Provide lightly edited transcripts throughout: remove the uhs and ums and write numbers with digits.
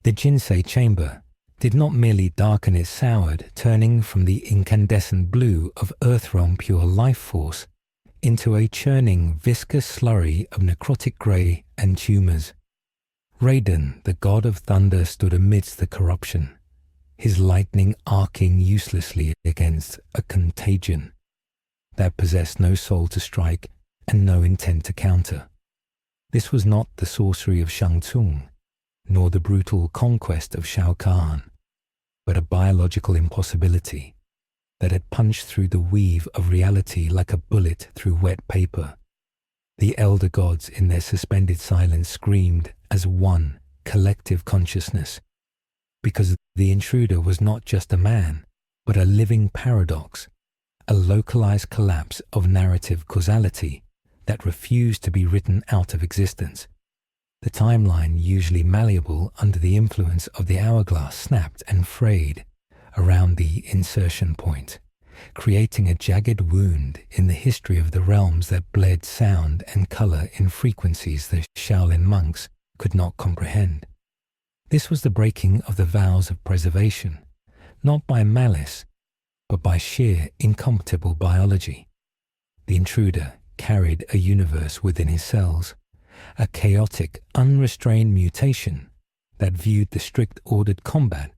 The Jinsei chamber did not merely darken its soured, turning from the incandescent blue of Earthrealm pure life force into a churning, viscous slurry of necrotic grey and tumours. Raiden, the god of thunder, stood amidst the corruption, his lightning arcing uselessly against a contagion that possessed no soul to strike and no intent to counter. This was not the sorcery of Shang Tsung, nor the brutal conquest of Shao Kahn, but a biological impossibility that had punched through the weave of reality like a bullet through wet paper. The elder gods in their suspended silence screamed as one collective consciousness, because the intruder was not just a man, but a living paradox, a localized collapse of narrative causality that refused to be written out of existence. The timeline, usually malleable under the influence of the hourglass, snapped and frayed around the insertion point, creating a jagged wound in the history of the realms that bled sound and color in frequencies the Shaolin monks could not comprehend. This was the breaking of the vows of preservation, not by malice, but by sheer incompatible biology. The intruder carried a universe within his cells, a chaotic, unrestrained mutation that viewed the strict ordered combat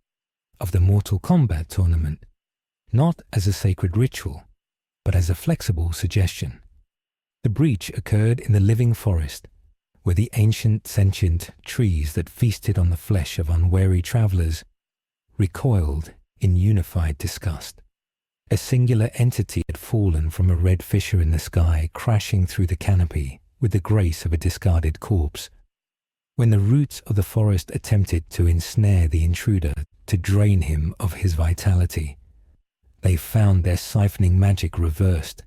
of the Mortal Kombat tournament not as a sacred ritual, but as a flexible suggestion. The breach occurred in the living forest, where the ancient sentient trees that feasted on the flesh of unwary travelers recoiled in unified disgust. A singular entity had fallen from a red fissure in the sky, crashing through the canopy with the grace of a discarded corpse. When the roots of the forest attempted to ensnare the intruder, to drain him of his vitality, they found their siphoning magic reversed.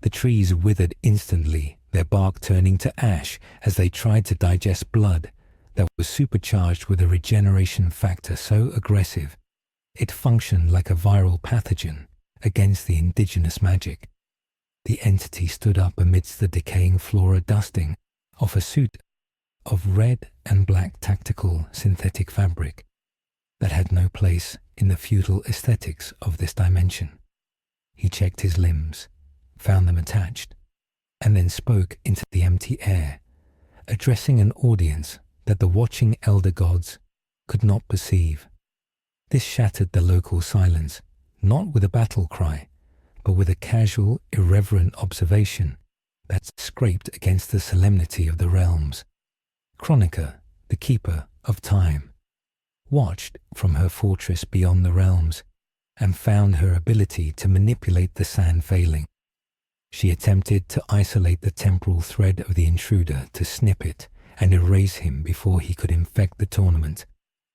The trees withered instantly, their bark turning to ash as they tried to digest blood that was supercharged with a regeneration factor so aggressive it functioned like a viral pathogen against the indigenous magic. The entity stood up amidst the decaying flora, dusting off a suit of red and black tactical synthetic fabric that had no place in the feudal aesthetics of this dimension. He checked his limbs, found them attached, and then spoke into the empty air, addressing an audience that the watching elder gods could not perceive. This shattered the local silence, not with a battle cry, but with a casual, irreverent observation that scraped against the solemnity of the realms. Chronica, the keeper of time, watched from her fortress beyond the realms and found her ability to manipulate the sand failing. She attempted to isolate the temporal thread of the intruder, to snip it and erase him before he could infect the tournament,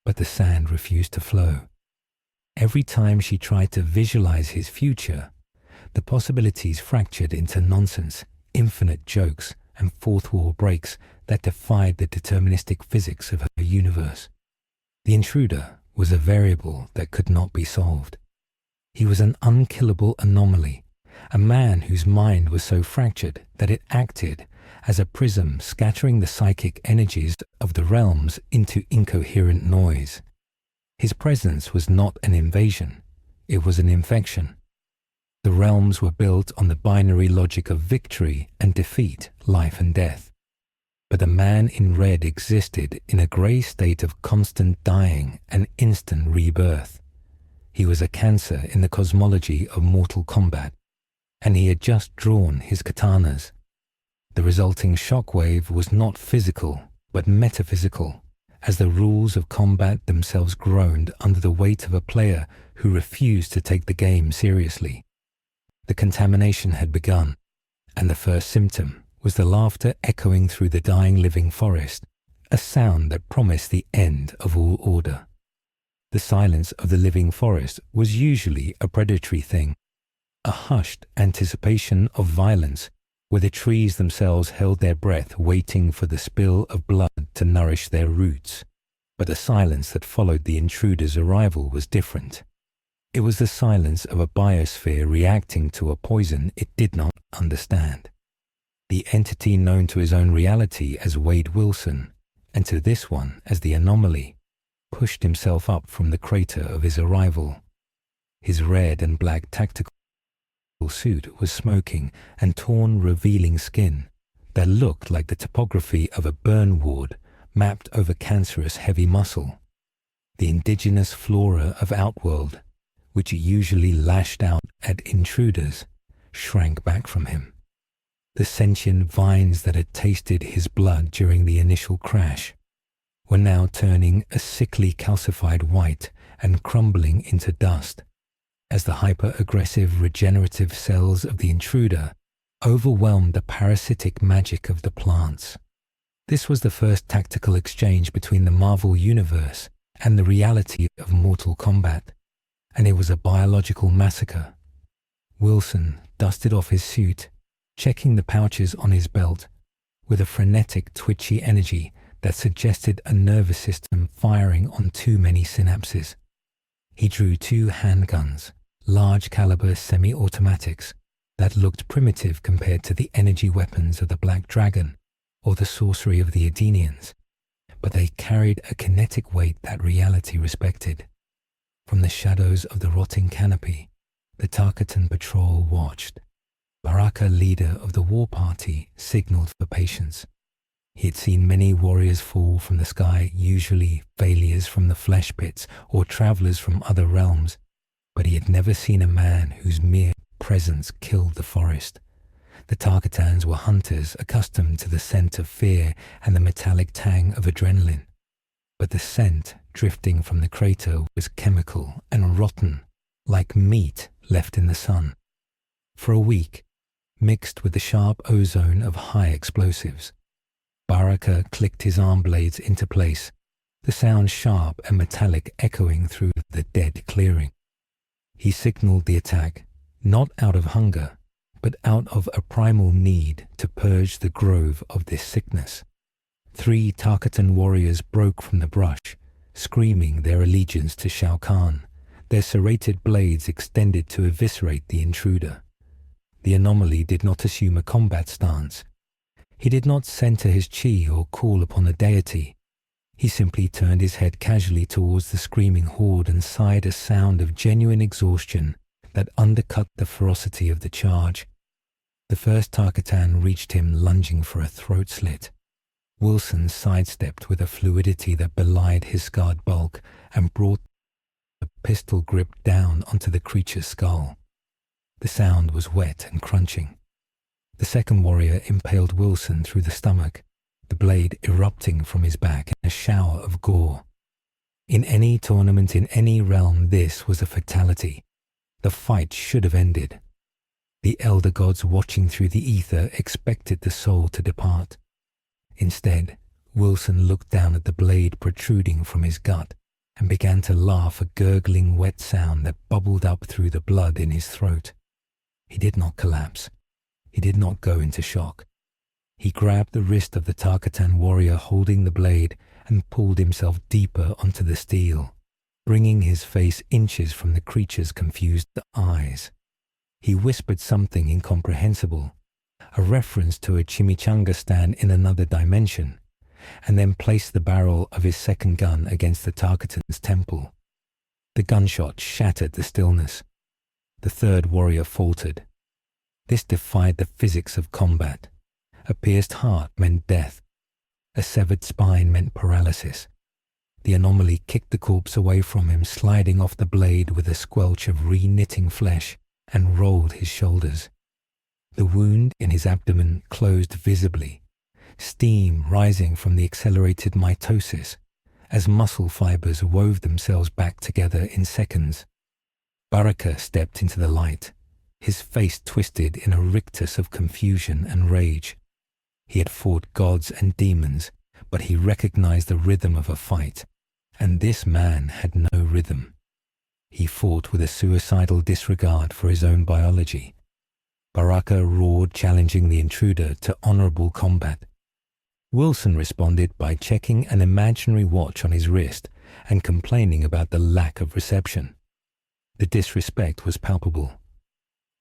but the sand refused to flow. Every time she tried to visualize his future, the possibilities fractured into nonsense, infinite jokes and fourth wall breaks that defied the deterministic physics of her universe. The intruder was a variable that could not be solved. He was an unkillable anomaly, a man whose mind was so fractured that it acted as a prism scattering the psychic energies of the realms into incoherent noise. His presence was not an invasion, it was an infection. The realms were built on the binary logic of victory and defeat, life and death. But the man in red existed in a grey state of constant dying and instant rebirth. He was a cancer in the cosmology of Mortal Kombat, and he had just drawn his katanas. The resulting shockwave was not physical, but metaphysical, as the rules of combat themselves groaned under the weight of a player who refused to take the game seriously. The contamination had begun, and the first symptom was the laughter echoing through the dying living forest, a sound that promised the end of all order. The silence of the living forest was usually a predatory thing, a hushed anticipation of violence where the trees themselves held their breath waiting for the spill of blood to nourish their roots. But the silence that followed the intruder's arrival was different. It was the silence of a biosphere reacting to a poison it did not understand. The entity known to his own reality as Wade Wilson, and to this one as the anomaly, pushed himself up from the crater of his arrival. His red and black tactical suit was smoking and torn, revealing skin that looked like the topography of a burn ward mapped over cancerous heavy muscle. The indigenous flora of Outworld, which usually lashed out at intruders, shrank back from him. The sentient vines that had tasted his blood during the initial crash were now turning a sickly calcified white and crumbling into dust as the hyper-aggressive regenerative cells of the intruder overwhelmed the parasitic magic of the plants. This was the first tactical exchange between the Marvel Universe and the reality of Mortal Kombat, and it was a biological massacre. Wilson dusted off his suit, checking the pouches on his belt with a frenetic, twitchy energy that suggested a nervous system firing on too many synapses. He drew 2 handguns, large-caliber semi-automatics that looked primitive compared to the energy weapons of the Black Dragon or the sorcery of the Edenians, but they carried a kinetic weight that reality respected. From the shadows of the rotting canopy, the Tarkatan patrol watched. Baraka, leader of the war party, signaled for patience. He had seen many warriors fall from the sky, usually failures from the flesh pits or travelers from other realms, but he had never seen a man whose mere presence killed the forest. The Tarkatans were hunters accustomed to the scent of fear and the metallic tang of adrenaline, but the scent drifting from the crater was chemical and rotten, like meat left in the sun. For a week, mixed with the sharp ozone of high explosives, Baraka clicked his arm blades into place, the sound sharp and metallic echoing through the dead clearing. He signaled the attack, not out of hunger, but out of a primal need to purge the grove of this sickness. 3 Tarkatan warriors broke from the brush, screaming their allegiance to Shao Kahn, their serrated blades extended to eviscerate the intruder. The anomaly did not assume a combat stance. He did not center his chi or call upon a deity. He simply turned his head casually towards the screaming horde and sighed a sound of genuine exhaustion that undercut the ferocity of the charge. The first Tarkatan reached him, lunging for a throat slit. Wilson sidestepped with a fluidity that belied his scarred bulk and brought the pistol grip down onto the creature's skull. The sound was wet and crunching. The second warrior impaled Wilson through the stomach, the blade erupting from his back in a shower of gore. In any tournament in any realm, this was a fatality. The fight should have ended. The elder gods watching through the ether expected the soul to depart. Instead, Wilson looked down at the blade protruding from his gut and began to laugh, a gurgling wet sound that bubbled up through the blood in his throat. He did not collapse. He did not go into shock. He grabbed the wrist of the Tarkatan warrior holding the blade and pulled himself deeper onto the steel, bringing his face inches from the creature's confused eyes. He whispered something incomprehensible, a reference to a chimichanga stand in another dimension, and then placed the barrel of his second gun against the Tarkatan's temple. The gunshot shattered the stillness. The third warrior faltered. This defied the physics of combat. A pierced heart meant death. A severed spine meant paralysis. The anomaly kicked the corpse away from him, sliding off the blade with a squelch of re-knitting flesh, and rolled his shoulders. The wound in his abdomen closed visibly, steam rising from the accelerated mitosis as muscle fibers wove themselves back together in seconds. Baraka stepped into the light, his face twisted in a rictus of confusion and rage. He had fought gods and demons, but he recognized the rhythm of a fight, and this man had no rhythm. He fought with a suicidal disregard for his own biology. Baraka roared, challenging the intruder to honorable combat. Wilson responded by checking an imaginary watch on his wrist and complaining about the lack of reception. The disrespect was palpable.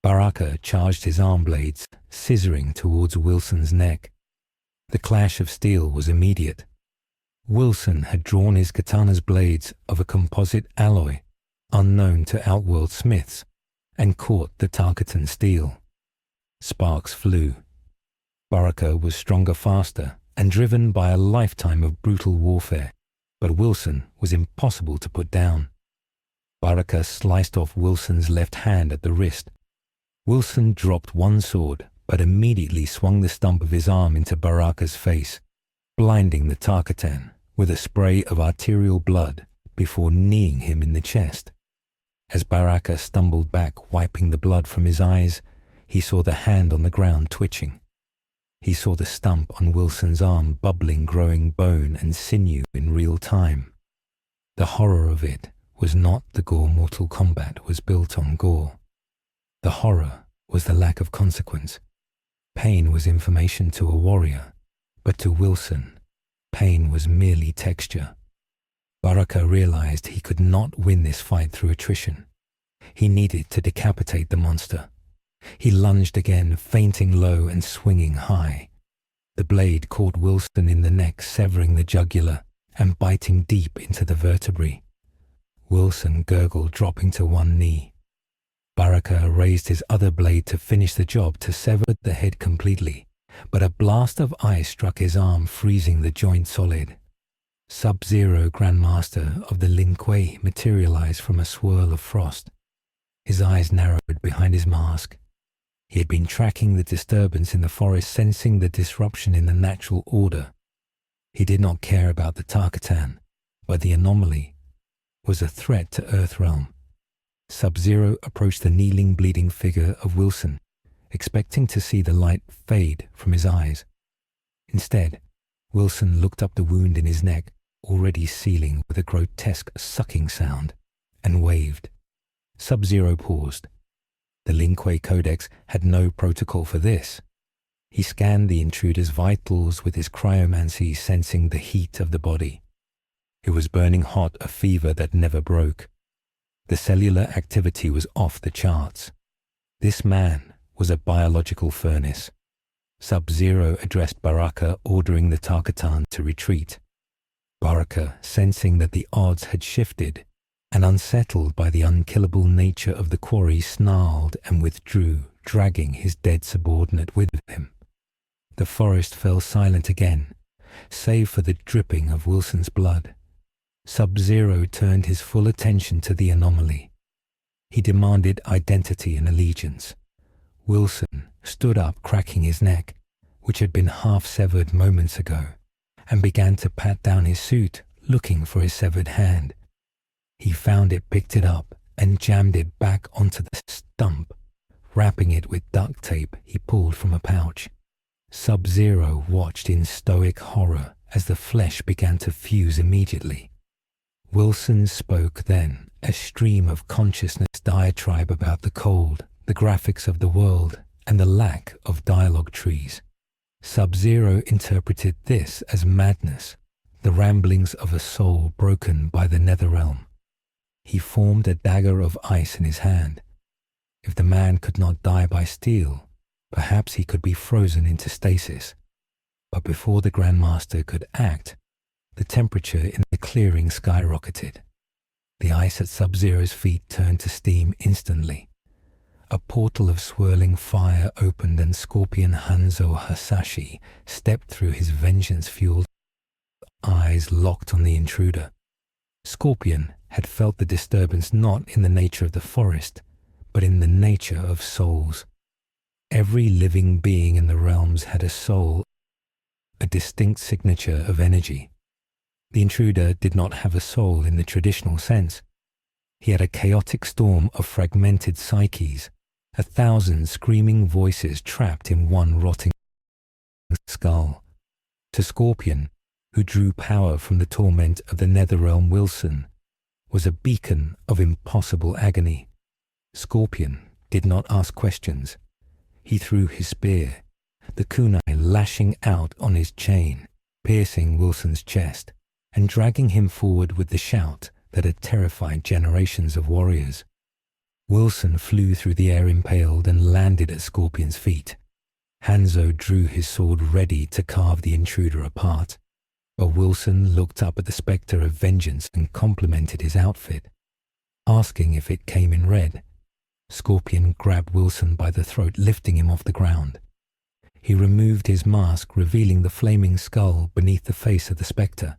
Baraka charged his arm blades, scissoring towards Wilson's neck. The clash of steel was immediate. Wilson had drawn his katana's blades of a composite alloy unknown to Outworld smiths and caught the Tarkatan steel. Sparks flew. Baraka was stronger, faster, and driven by a lifetime of brutal warfare, but Wilson was impossible to put down. Baraka sliced off Wilson's left hand at the wrist. Wilson dropped one sword, but immediately swung the stump of his arm into Baraka's face, blinding the Tarkatan with a spray of arterial blood before kneeing him in the chest. As Baraka stumbled back, wiping the blood from his eyes, he saw the hand on the ground twitching. He saw the stump on Wilson's arm bubbling, growing bone and sinew in real time. The horror of it was not the gore Mortal Kombat was built on gore. The horror was the lack of consequence. Pain was information to a warrior, but to Wilson, pain was merely texture. Baraka realized he could not win this fight through attrition. He needed to decapitate the monster. He lunged again, feinting low and swinging high. The blade caught Wilson in the neck, severing the jugular and biting deep into the vertebrae. Wilson gurgled, dropping to one knee. Baraka raised his other blade to finish the job, to sever the head completely, but a blast of ice struck his arm, freezing the joint solid. Subzero, Grandmaster of the Lin Kuei, materialized from a swirl of frost. His eyes narrowed behind his mask. He had been tracking the disturbance in the forest, sensing the disruption in the natural order. He did not care about the Tarkatan, but the anomaly was a threat to Earthrealm. Subzero approached the kneeling, bleeding figure of Wilson, expecting to see the light fade from his eyes. Instead, Wilson looked up the wound in his neck, already sealing with a grotesque sucking sound, and waved. Subzero paused. The Lin Kuei Codex had no protocol for this. He scanned the intruder's vitals with his cryomancy, sensing the heat of the body. It was burning hot, a fever that never broke. The cellular activity was off the charts. This man was a biological furnace. Subzero addressed Baraka, ordering the Tarkatan to retreat. Baraka, sensing that the odds had shifted, and unsettled by the unkillable nature of the quarry, snarled and withdrew, dragging his dead subordinate with him. The forest fell silent again, save for the dripping of Wilson's blood. Subzero turned his full attention to the anomaly. He demanded identity and allegiance. Wilson stood up, cracking his neck, which had been half severed moments ago, and began to pat down his suit, looking for his severed hand. He found it, picked it up, and jammed it back onto the stump, wrapping it with duct tape he pulled from a pouch. Subzero watched in stoic horror as the flesh began to fuse immediately. Wilson spoke then, a stream of consciousness diatribe about the cold, the graphics of the world, and the lack of dialogue trees. Subzero interpreted this as madness, the ramblings of a soul broken by the Netherrealm. He formed a dagger of ice in his hand. If the man could not die by steel, perhaps he could be frozen into stasis. But before the Grandmaster could act, the temperature in the clearing skyrocketed. The ice at Subzero's feet turned to steam instantly. A portal of swirling fire opened and Scorpion Hanzo Hasashi stepped through, his vengeance-fueled eyes locked on the intruder. Scorpion had felt the disturbance not in the nature of the forest, but in the nature of souls. Every living being in the realms had a soul, a distinct signature of energy. The intruder did not have a soul in the traditional sense. He had a chaotic storm of fragmented psyches, 1,000 screaming voices trapped in one rotting skull. To Scorpion, who drew power from the torment of the Netherrealm, Wilson was a beacon of impossible agony. Scorpion did not ask questions. He threw his spear, the kunai lashing out on his chain, piercing Wilson's chest, and dragging him forward with the shout that had terrified generations of warriors. Wilson flew through the air impaled and landed at Scorpion's feet. Hanzo drew his sword ready to carve the intruder apart. But Wilson looked up at the spectre of vengeance and complimented his outfit, asking if it came in red. Scorpion grabbed Wilson by the throat, lifting him off the ground. He removed his mask, revealing the flaming skull beneath the face of the spectre.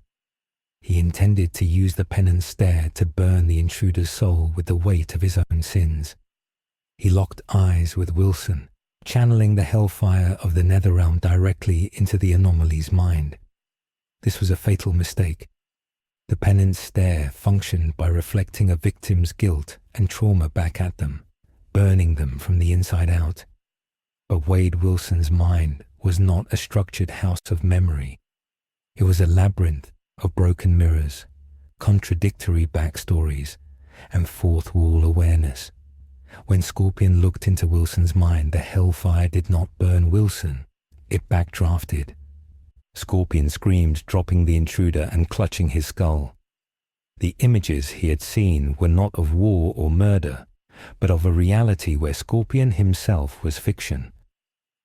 He intended to use the penance stare to burn the intruder's soul with the weight of his own sins. He locked eyes with Wilson, channeling the hellfire of the Netherrealm directly into the anomaly's mind. This was a fatal mistake. The penance stare functioned by reflecting a victim's guilt and trauma back at them, burning them from the inside out. But Wade Wilson's mind was not a structured house of memory. It was a labyrinth of broken mirrors, contradictory backstories, and fourth wall awareness. When Scorpion looked into Wilson's mind, the hellfire did not burn Wilson, it backdrafted. Scorpion screamed, dropping the intruder and clutching his skull. The images he had seen were not of war or murder, but of a reality where Scorpion himself was fiction,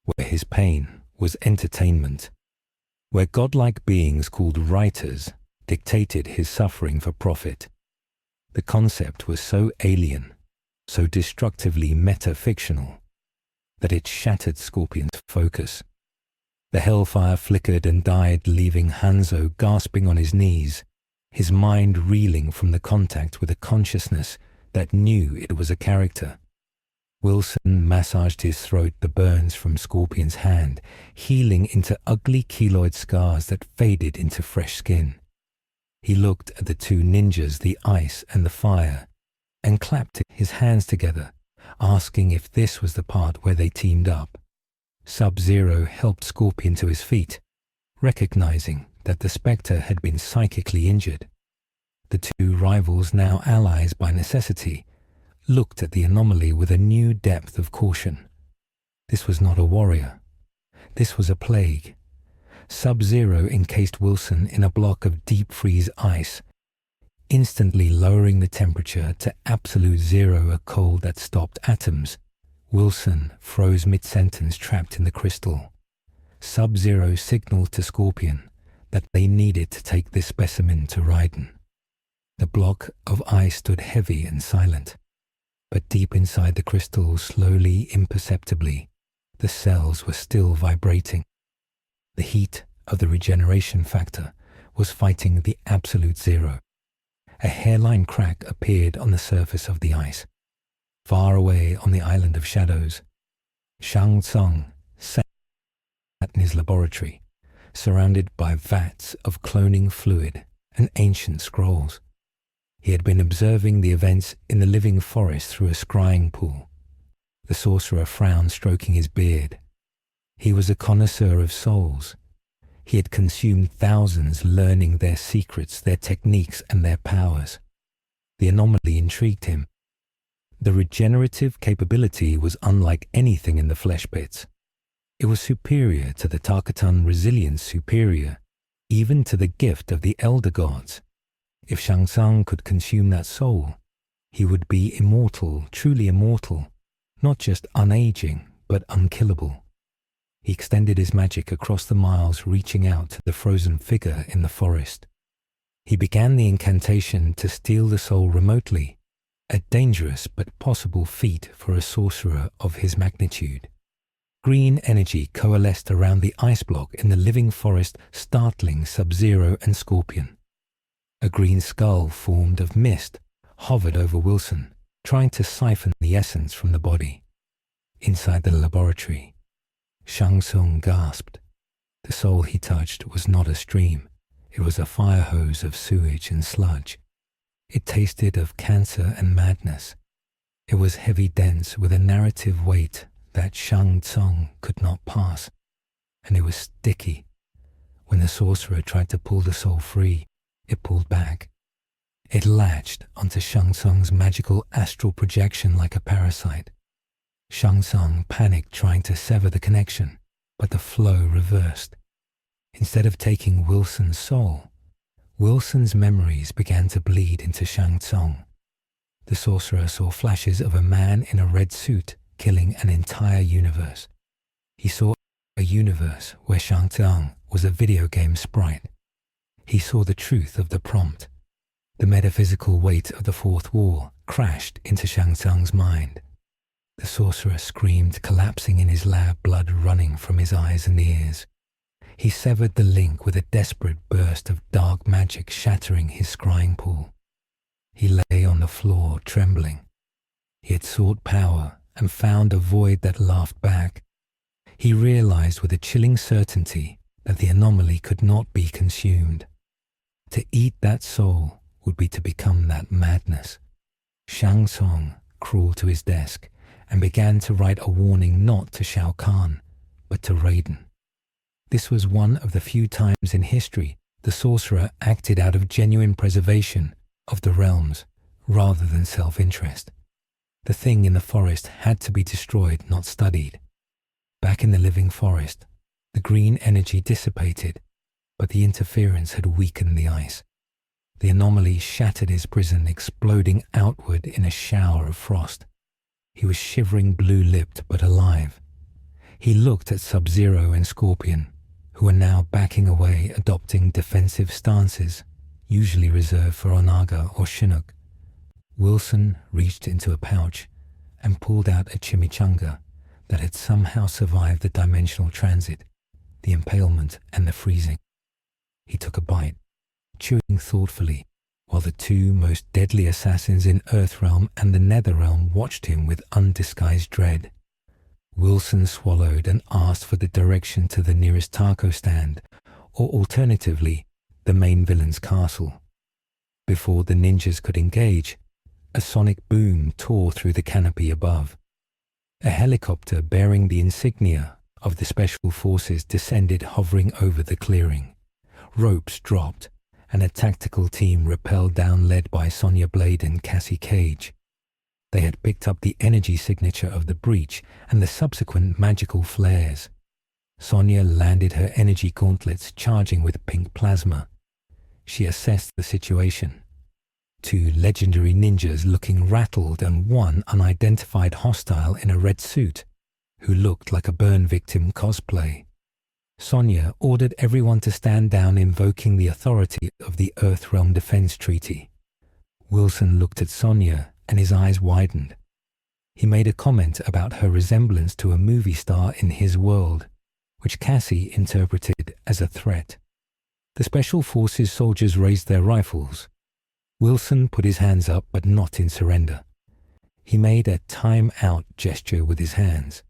where his pain was entertainment, where godlike beings called writers dictated his suffering for profit. The concept was so alien, so destructively meta-fictional, that it shattered Scorpion's focus. The hellfire flickered and died, leaving Hanzo gasping on his knees, his mind reeling from the contact with a consciousness that knew it was a character. Wilson massaged his throat, the burns from Scorpion's hand healing into ugly keloid scars that faded into fresh skin. He looked at the two ninjas, the ice and the fire, and clapped his hands together, asking if this was the part where they teamed up. Subzero helped Scorpion to his feet, recognizing that the spectre had been psychically injured. The two rivals, now allies by necessity, looked at the anomaly with a new depth of caution. This was not a warrior. This was a plague. Subzero encased Wilson in a block of deep freeze ice, instantly lowering the temperature to absolute zero, a cold that stopped atoms. Wilson froze mid-sentence, trapped in the crystal. Subzero signaled to Scorpion that they needed to take this specimen to Raiden. The block of ice stood heavy and silent, but deep inside the crystal, slowly, imperceptibly, the cells were still vibrating. The heat of the regeneration factor was fighting the absolute zero. A hairline crack appeared on the surface of the ice. Far away on the island of shadows, Shang Tsung sat in his laboratory, surrounded by vats of cloning fluid and ancient scrolls. He had been observing the events in the living forest through a scrying pool. The sorcerer frowned, stroking his beard. He was a connoisseur of souls. He had consumed thousands, learning their secrets, their techniques, and their powers. The anomaly intrigued him. The regenerative capability was unlike anything in the flesh pits. It was superior to the Tarkatan resilience, superior even to the gift of the elder gods. If Shang Tsung could consume that soul, he would be immortal, truly immortal, not just unaging, but unkillable. He extended his magic across the miles, reaching out to the frozen figure in the forest. He began the incantation to steal the soul remotely, a dangerous but possible feat for a sorcerer of his magnitude. Green energy coalesced around the ice block in the living forest, startling Subzero and Scorpion. A green skull formed of mist hovered over Wilson, trying to siphon the essence from the body. Inside the laboratory, Shang Tsung gasped. The soul he touched was not a stream. It was a fire hose of sewage and sludge. It tasted of cancer and madness. It was heavy, dense, with a narrative weight that Shang Tsung could not pass. And it was sticky. When the sorcerer tried to pull the soul free, it pulled back. It latched onto Shang Tsung's magical astral projection like a parasite. Shang Tsung panicked, trying to sever the connection, but the flow reversed. Instead of taking Wilson's soul, Wilson's memories began to bleed into Shang Tsung. The sorcerer saw flashes of a man in a red suit killing an entire universe. He saw a universe where Shang Tsung was a video game sprite. He saw the truth of the prompt. The metaphysical weight of the fourth wall crashed into Shang Tsung's mind. The sorcerer screamed, collapsing in his lab, blood running from his eyes and ears. He severed the link with a desperate burst of dark magic shattering his scrying pool. He lay on the floor, trembling. He had sought power and found a void that laughed back. He realized with a chilling certainty that the anomaly could not be consumed. To eat that soul would be to become that madness. Shang Tsung crawled to his desk and began to write a warning not to Shao Kahn, but to Raiden. This was one of the few times in history the sorcerer acted out of genuine preservation of the realms rather than self-interest. The thing in the forest had to be destroyed, not studied. Back in the living forest, the green energy dissipated, but the interference had weakened the ice. The anomaly shattered his prison, exploding outward in a shower of frost. He was shivering, blue-lipped but alive. He looked at Subzero and Scorpion, who were now backing away, adopting defensive stances, usually reserved for Onaga or Chinook. Wilson reached into a pouch and pulled out a chimichanga that had somehow survived the dimensional transit, the impalement and the freezing. He took a bite, chewing thoughtfully, while the two most deadly assassins in Earthrealm and the Netherrealm watched him with undisguised dread. Wilson swallowed and asked for the direction to the nearest taco stand, or alternatively, the main villain's castle. Before the ninjas could engage, a sonic boom tore through the canopy above. A helicopter bearing the insignia of the Special Forces descended, hovering over the clearing. Ropes dropped, and a tactical team rappelled down, led by Sonya Blade and Cassie Cage. They had picked up the energy signature of the breach and the subsequent magical flares. Sonya landed her energy gauntlets, charging with pink plasma. She assessed the situation. Two legendary ninjas looking rattled and one unidentified hostile in a red suit, who looked like a burn victim cosplay. Sonya ordered everyone to stand down, invoking the authority of the Earthrealm Defense Treaty. Wilson looked at Sonya and his eyes widened. He made a comment about her resemblance to a movie star in his world, which Cassie interpreted as a threat. The Special Forces soldiers raised their rifles. Wilson put his hands up, but not in surrender. He made a time-out gesture with his hands.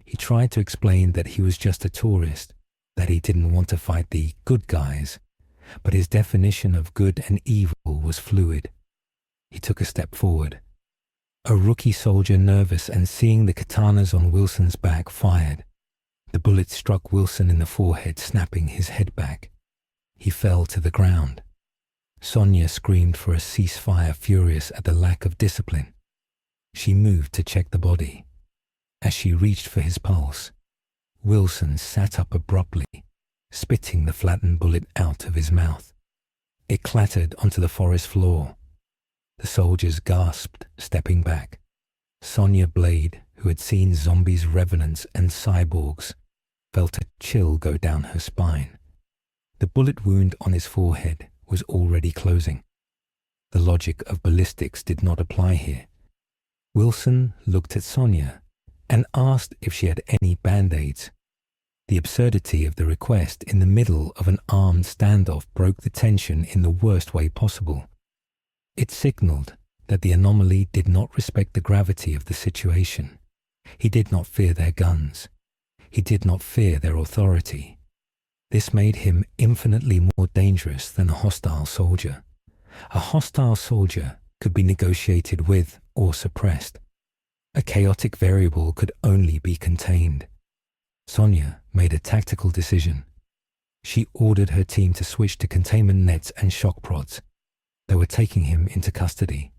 He tried to explain that he was just a tourist, that he didn't want to fight the good guys, but his definition of good and evil was fluid. He took a step forward. A rookie soldier, nervous and seeing the katanas on Wilson's back, fired. The bullet struck Wilson in the forehead, snapping his head back. He fell to the ground. Sonya screamed for a ceasefire, furious at the lack of discipline. She moved to check the body. As she reached for his pulse, Wilson sat up abruptly, spitting the flattened bullet out of his mouth. It clattered onto the forest floor. The soldiers gasped, stepping back. Sonya Blade, who had seen zombies, revenants, and cyborgs, felt a chill go down her spine. The bullet wound on his forehead was already closing. The logic of ballistics did not apply here. Wilson looked at Sonya and asked if she had any band-aids. The absurdity of the request in the middle of an armed standoff broke the tension in the worst way possible. It signaled that the anomaly did not respect the gravity of the situation. He did not fear their guns. He did not fear their authority. This made him infinitely more dangerous than a hostile soldier. A hostile soldier could be negotiated with or suppressed. A chaotic variable could only be contained. Sonya made a tactical decision. She ordered her team to switch to containment nets and shock prods. They were taking him into custody.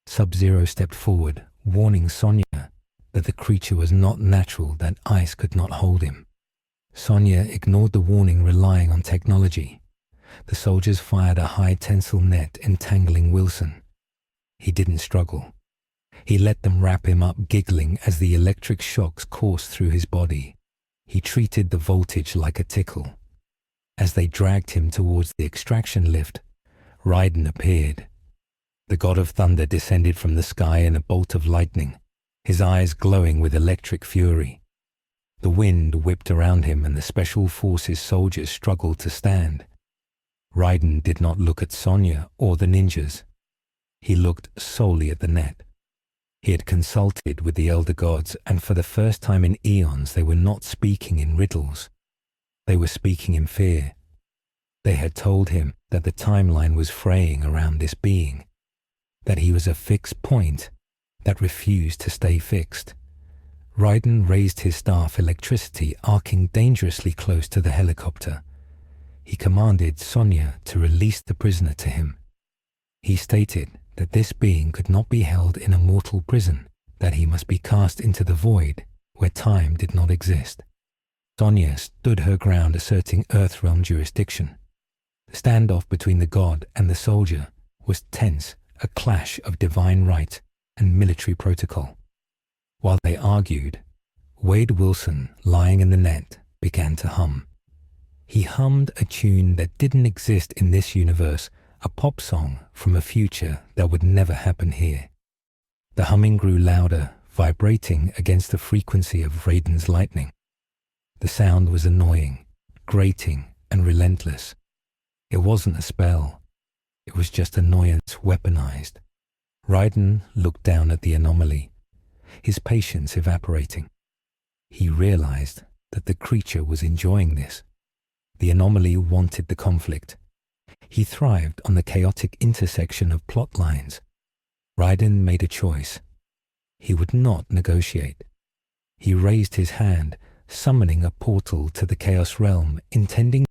Subzero stepped forward, warning Sonya that the creature was not natural, that ice could not hold him. Sonya ignored the warning, relying on technology. The soldiers fired a high tensile net, entangling Wilson. He didn't struggle. He let them wrap him up, giggling as the electric shocks coursed through his body. He treated the voltage like a tickle. As they dragged him towards the extraction lift, Raiden appeared. The god of thunder descended from the sky in a bolt of lightning, his eyes glowing with electric fury. The wind whipped around him and the special forces soldiers struggled to stand. Raiden did not look at Sonya or the ninjas. He looked solely at the net. He had consulted with the elder gods, and for the first time in eons they were not speaking in riddles. They were speaking in fear. They had told him that the timeline was fraying around this being, that he was a fixed point that refused to stay fixed. Raiden raised his staff, electricity arcing dangerously close to the helicopter. He commanded Sonya to release the prisoner to him. He stated that this being could not be held in a mortal prison, that he must be cast into the void where time did not exist. Sonya stood her ground, asserting Earthrealm jurisdiction. The standoff between the god and the soldier was tense, a clash of divine right and military protocol. While they argued, Wade Wilson, lying in the net, began to hum. He hummed a tune that didn't exist in this universe, a pop song from a future that would never happen here. The humming grew louder, vibrating against the frequency of Raiden's lightning. The sound was annoying, grating, and relentless. It wasn't a spell. It was just annoyance weaponized. Raiden looked down at the anomaly, his patience evaporating. He realized that the creature was enjoying this. The anomaly wanted the conflict. He thrived on the chaotic intersection of plot lines. Raiden made a choice. He would not negotiate. He raised his hand, summoning a portal to the Chaos Realm, intending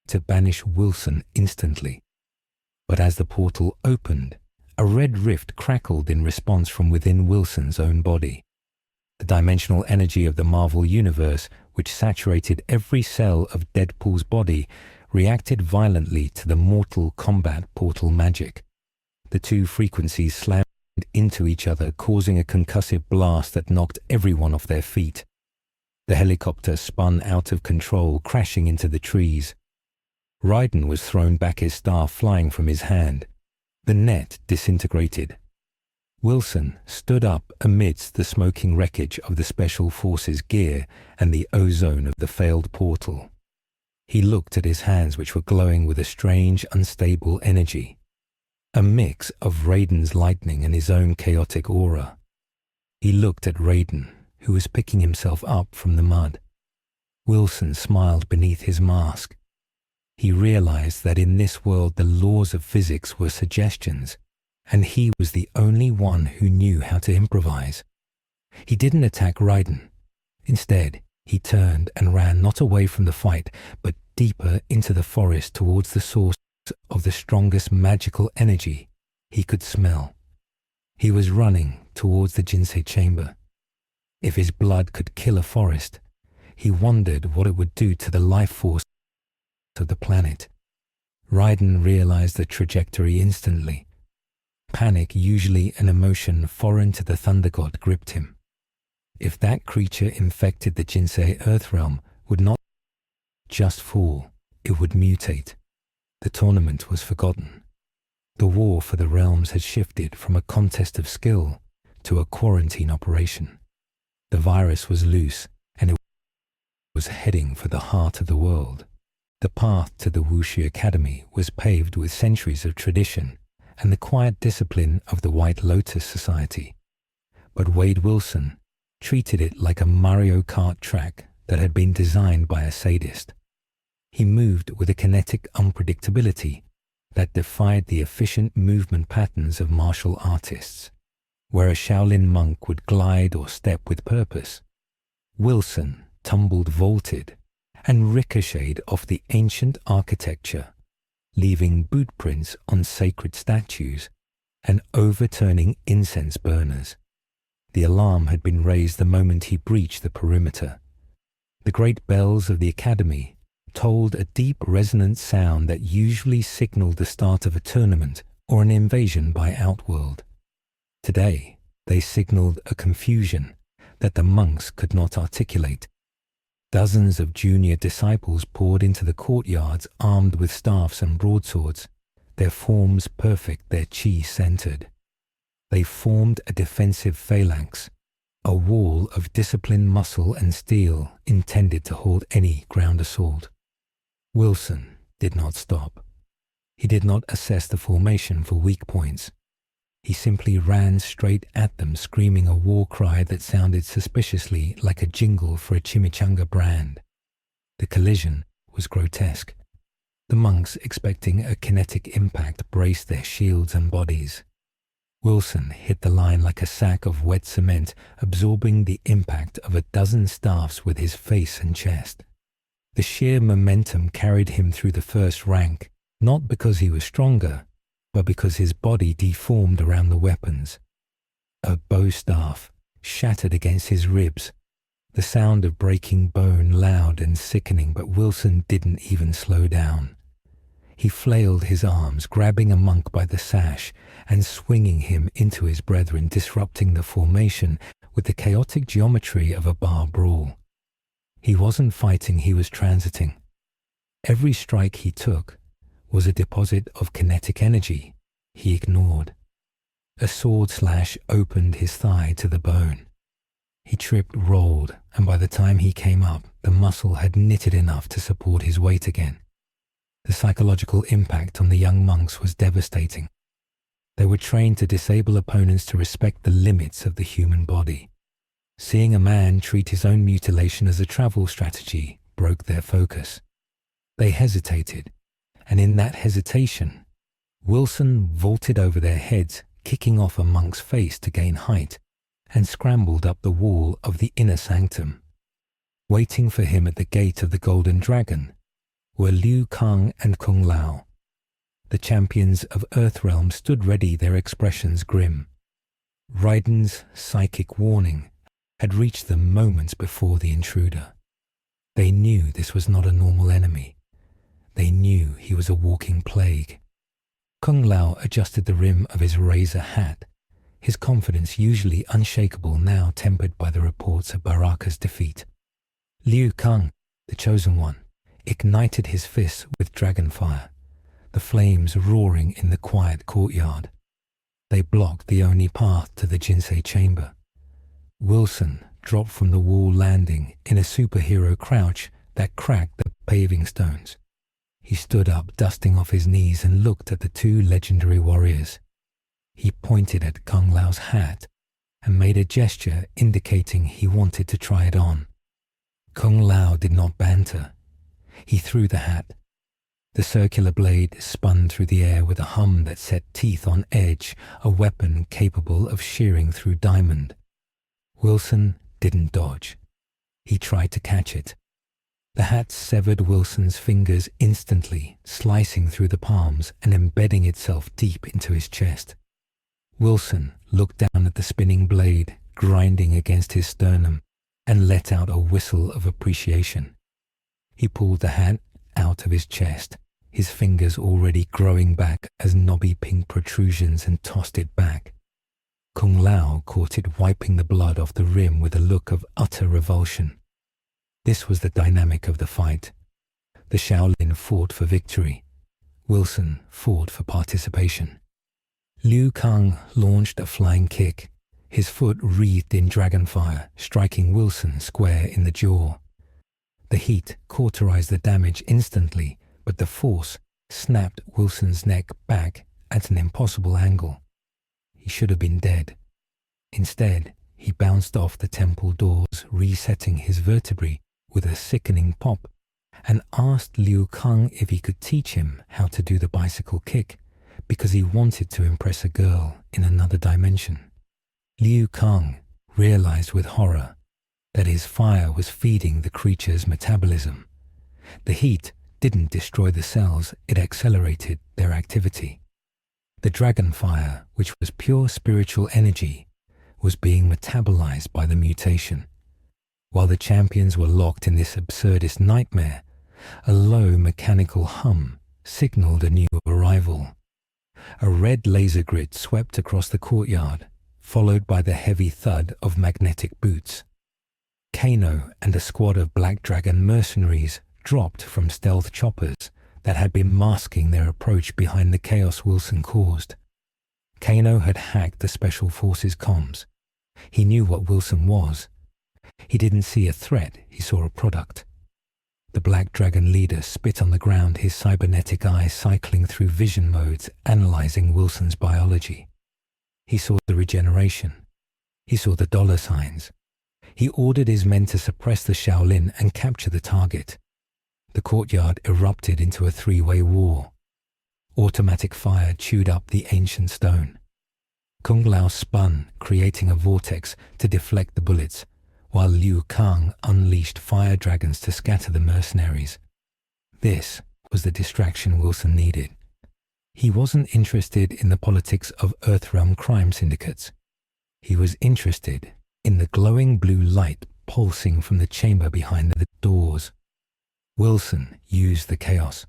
to banish Wilson instantly. But as the portal opened, a red rift crackled in response from within Wilson's own body. The dimensional energy of the Marvel Universe, which saturated every cell of Deadpool's body, reacted violently to the Mortal Kombat portal magic. The two frequencies slammed into each other, causing a concussive blast that knocked everyone off their feet. The helicopter spun out of control, crashing into the trees. Raiden was thrown back, his staff flying from his hand. The net disintegrated. Wilson stood up amidst the smoking wreckage of the Special Forces gear and the ozone of the failed portal. He looked at his hands, which were glowing with a strange, unstable energy, a mix of Raiden's lightning and his own chaotic aura. He looked at Raiden, who was picking himself up from the mud. Wilson smiled beneath his mask. He realized that in this world the laws of physics were suggestions, and he was the only one who knew how to improvise. He didn't attack Raiden. Instead, he turned and ran not away from the fight, but deeper into the forest towards the source of the strongest magical energy he could smell. He was running towards the Jinsei chamber. If his blood could kill a forest, he wondered what it would do to the life force of the planet. Raiden realized the trajectory instantly. Panic, usually an emotion foreign to the Thunder God, gripped him. If that creature infected the Jinsei Earthrealm, would not just fall, it would mutate. The tournament was forgotten. The war for the realms had shifted from a contest of skill to a quarantine operation. The virus was loose, and it was heading for the heart of the world. The path to the Wu Shi Academy was paved with centuries of tradition and the quiet discipline of the White Lotus Society. But Wade Wilson treated it like a Mario Kart track that had been designed by a sadist. He moved with a kinetic unpredictability that defied the efficient movement patterns of martial artists. Where a Shaolin monk would glide or step with purpose, Wilson tumbled, vaulted, and ricocheted off the ancient architecture, leaving boot prints on sacred statues and overturning incense burners. The alarm had been raised the moment he breached the perimeter. The great bells of the academy tolled a deep resonant sound that usually signaled the start of a tournament or an invasion by Outworld. Today, they signaled a confusion that the monks could not articulate. Dozens of junior disciples poured into the courtyards armed with staffs and broadswords, their forms perfect, their chi centered. They formed a defensive phalanx, a wall of disciplined muscle and steel intended to hold any ground assault. Wilson did not stop. He did not assess the formation for weak points. He simply ran straight at them, screaming a war cry that sounded suspiciously like a jingle for a chimichanga brand. The collision was grotesque. The monks, expecting a kinetic impact, braced their shields and bodies. Wilson hit the line like a sack of wet cement, absorbing the impact of a dozen staffs with his face and chest. The sheer momentum carried him through the first rank, not because he was stronger, but because his body deformed around the weapons. A bow staff shattered against his ribs, the sound of breaking bone loud and sickening, but Wilson didn't even slow down. He flailed his arms, grabbing a monk by the sash and swinging him into his brethren, disrupting the formation with the chaotic geometry of a bar brawl. He wasn't fighting, he was transiting. Every strike he took was a deposit of kinetic energy he ignored. A sword slash opened his thigh to the bone. He tripped, rolled, and by the time he came up, the muscle had knitted enough to support his weight again. The psychological impact on the young monks was devastating. They were trained to disable opponents to respect the limits of the human body. Seeing a man treat his own mutilation as a travel strategy broke their focus. They hesitated, and in that hesitation, Wilson vaulted over their heads, kicking off a monk's face to gain height, and scrambled up the wall of the inner sanctum. Waiting for him at the gate of the Golden Dragon were Liu Kang and Kung Lao. The champions of Earthrealm stood ready, their expressions grim. Raiden's psychic warning had reached them moments before the intruder. They knew this was not a normal enemy. They knew he was a walking plague. Kung Lao adjusted the rim of his razor hat, his confidence usually unshakable now tempered by the reports of Baraka's defeat. Liu Kang, the chosen one, ignited his fists with dragon fire, the flames roaring in the quiet courtyard. They blocked the only path to the Jinsei chamber. Wilson dropped from the wall landing in a superhero crouch that cracked the paving stones. He stood up, dusting off his knees, and looked at the two legendary warriors. He pointed at Kung Lao's hat and made a gesture indicating he wanted to try it on. Kung Lao did not banter. He threw the hat. The circular blade spun through the air with a hum that set teeth on edge, a weapon capable of shearing through diamond. Wilson didn't dodge. He tried to catch it. The hat severed Wilson's fingers instantly, slicing through the palms and embedding itself deep into his chest. Wilson looked down at the spinning blade, grinding against his sternum, and let out a whistle of appreciation. He pulled the hat out of his chest, his fingers already growing back as knobby pink protrusions, and tossed it back. Kung Lao caught it, wiping the blood off the rim with a look of utter revulsion. This was the dynamic of the fight. The Shaolin fought for victory. Wilson fought for participation. Liu Kang launched a flying kick, his foot wreathed in dragon fire, striking Wilson square in the jaw. The heat cauterized the damage instantly, but the force snapped Wilson's neck back at an impossible angle. He should have been dead. Instead, he bounced off the temple doors, resetting his vertebrae with a sickening pop, and asked Liu Kang if he could teach him how to do the bicycle kick, because he wanted to impress a girl in another dimension. Liu Kang realized with horror that his fire was feeding the creature's metabolism. The heat didn't destroy the cells, it accelerated their activity. The dragon fire, which was pure spiritual energy, was being metabolized by the mutation. While the champions were locked in this absurdist nightmare, a low mechanical hum signaled a new arrival. A red laser grid swept across the courtyard, followed by the heavy thud of magnetic boots. Kano and a squad of Black Dragon mercenaries dropped from stealth choppers that had been masking their approach behind the chaos Wilson caused. Kano had hacked the Special Forces comms. He knew what Wilson was. He didn't see a threat, he saw a product. The Black Dragon leader spit on the ground, his cybernetic eyes cycling through vision modes, analyzing Wilson's biology. He saw the regeneration. He saw the dollar signs. He ordered his men to suppress the Shaolin and capture the target. The courtyard erupted into a three-way war. Automatic fire chewed up the ancient stone. Kung Lao spun, creating a vortex to deflect the bullets, while Liu Kang unleashed fire dragons to scatter the mercenaries. This was the distraction Wilson needed. He wasn't interested in the politics of Earthrealm crime syndicates. He was interested in the glowing blue light pulsing from the chamber behind the doors. Wilson used the chaos.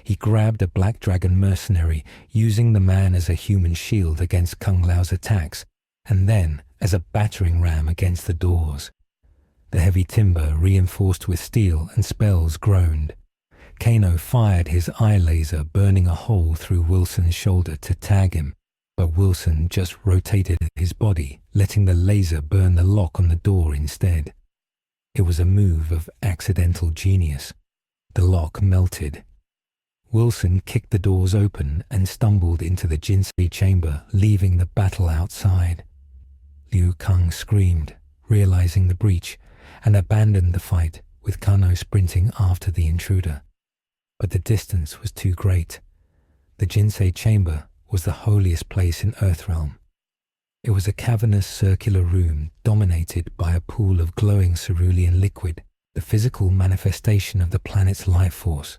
He grabbed a Black Dragon mercenary, using the man as a human shield against Kung Lao's attacks, and then as a battering ram against the doors. The heavy timber, reinforced with steel and spells, groaned. Kano fired his eye laser, burning a hole through Wilson's shoulder to tag him, but Wilson just rotated his body, letting the laser burn the lock on the door instead. It was a move of accidental genius. The lock melted. Wilson kicked the doors open and stumbled into the Jinsei chamber, leaving the battle outside. Liu Kang screamed, realizing the breach, and abandoned the fight, with Kano sprinting after the intruder. But the distance was too great. The Jinsei chamber was the holiest place in Earthrealm. It was a cavernous circular room dominated by a pool of glowing cerulean liquid, the physical manifestation of the planet's life force.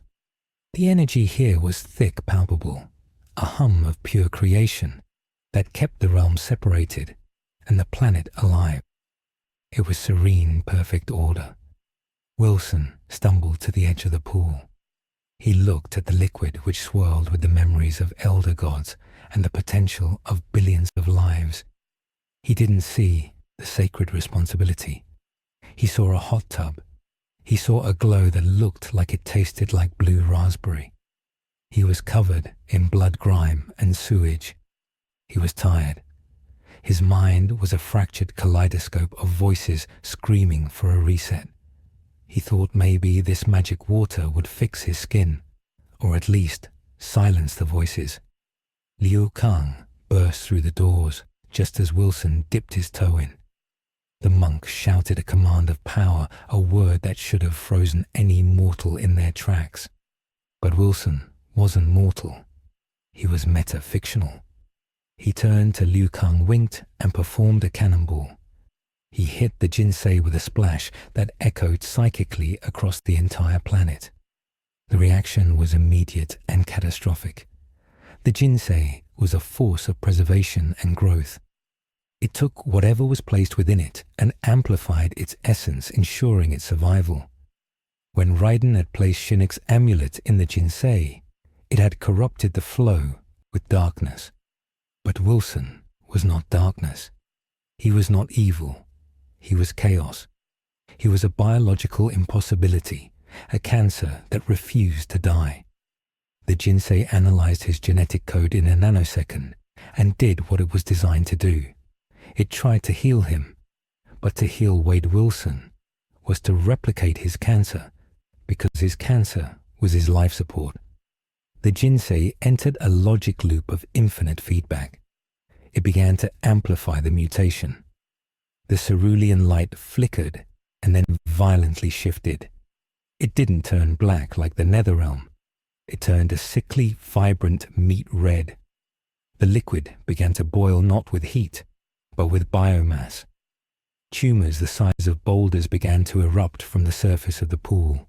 The energy here was thick, palpable, a hum of pure creation that kept the realm separated and the planet alive. It was serene, perfect order. Wilson stumbled to the edge of the pool. He looked at the liquid which swirled with the memories of elder gods and the potential of billions of lives. He didn't see the sacred responsibility. He saw a hot tub. He saw a glow that looked like it tasted like blue raspberry. He was covered in blood grime and sewage. He was tired. His mind was a fractured kaleidoscope of voices screaming for a reset. He thought maybe this magic water would fix his skin, or at least silence the voices. Liu Kang burst through the doors just as Wilson dipped his toe in. The monk shouted a command of power, a word that should have frozen any mortal in their tracks. But Wilson wasn't mortal. He was meta-fictional. He turned to Liu Kang, winked, and performed a cannonball. He hit the Jinsei with a splash that echoed psychically across the entire planet. The reaction was immediate and catastrophic. The Jinsei was a force of preservation and growth. It took whatever was placed within it and amplified its essence, ensuring its survival. When Raiden had placed Shinich's amulet in the Jinsei, it had corrupted the flow with darkness. But Wilson was not darkness. He was not evil. He was chaos. He was a biological impossibility, a cancer that refused to die. The Jinsei analyzed his genetic code in a nanosecond and did what it was designed to do. It tried to heal him, but to heal Wade Wilson was to replicate his cancer, because his cancer was his life support. The Jinsei entered a logic loop of infinite feedback. It began to amplify the mutation. The cerulean light flickered and then violently shifted. It didn't turn black like the Netherrealm. It turned a sickly, vibrant meat red. The liquid began to boil not with heat, but with biomass. Tumors the size of boulders began to erupt from the surface of the pool.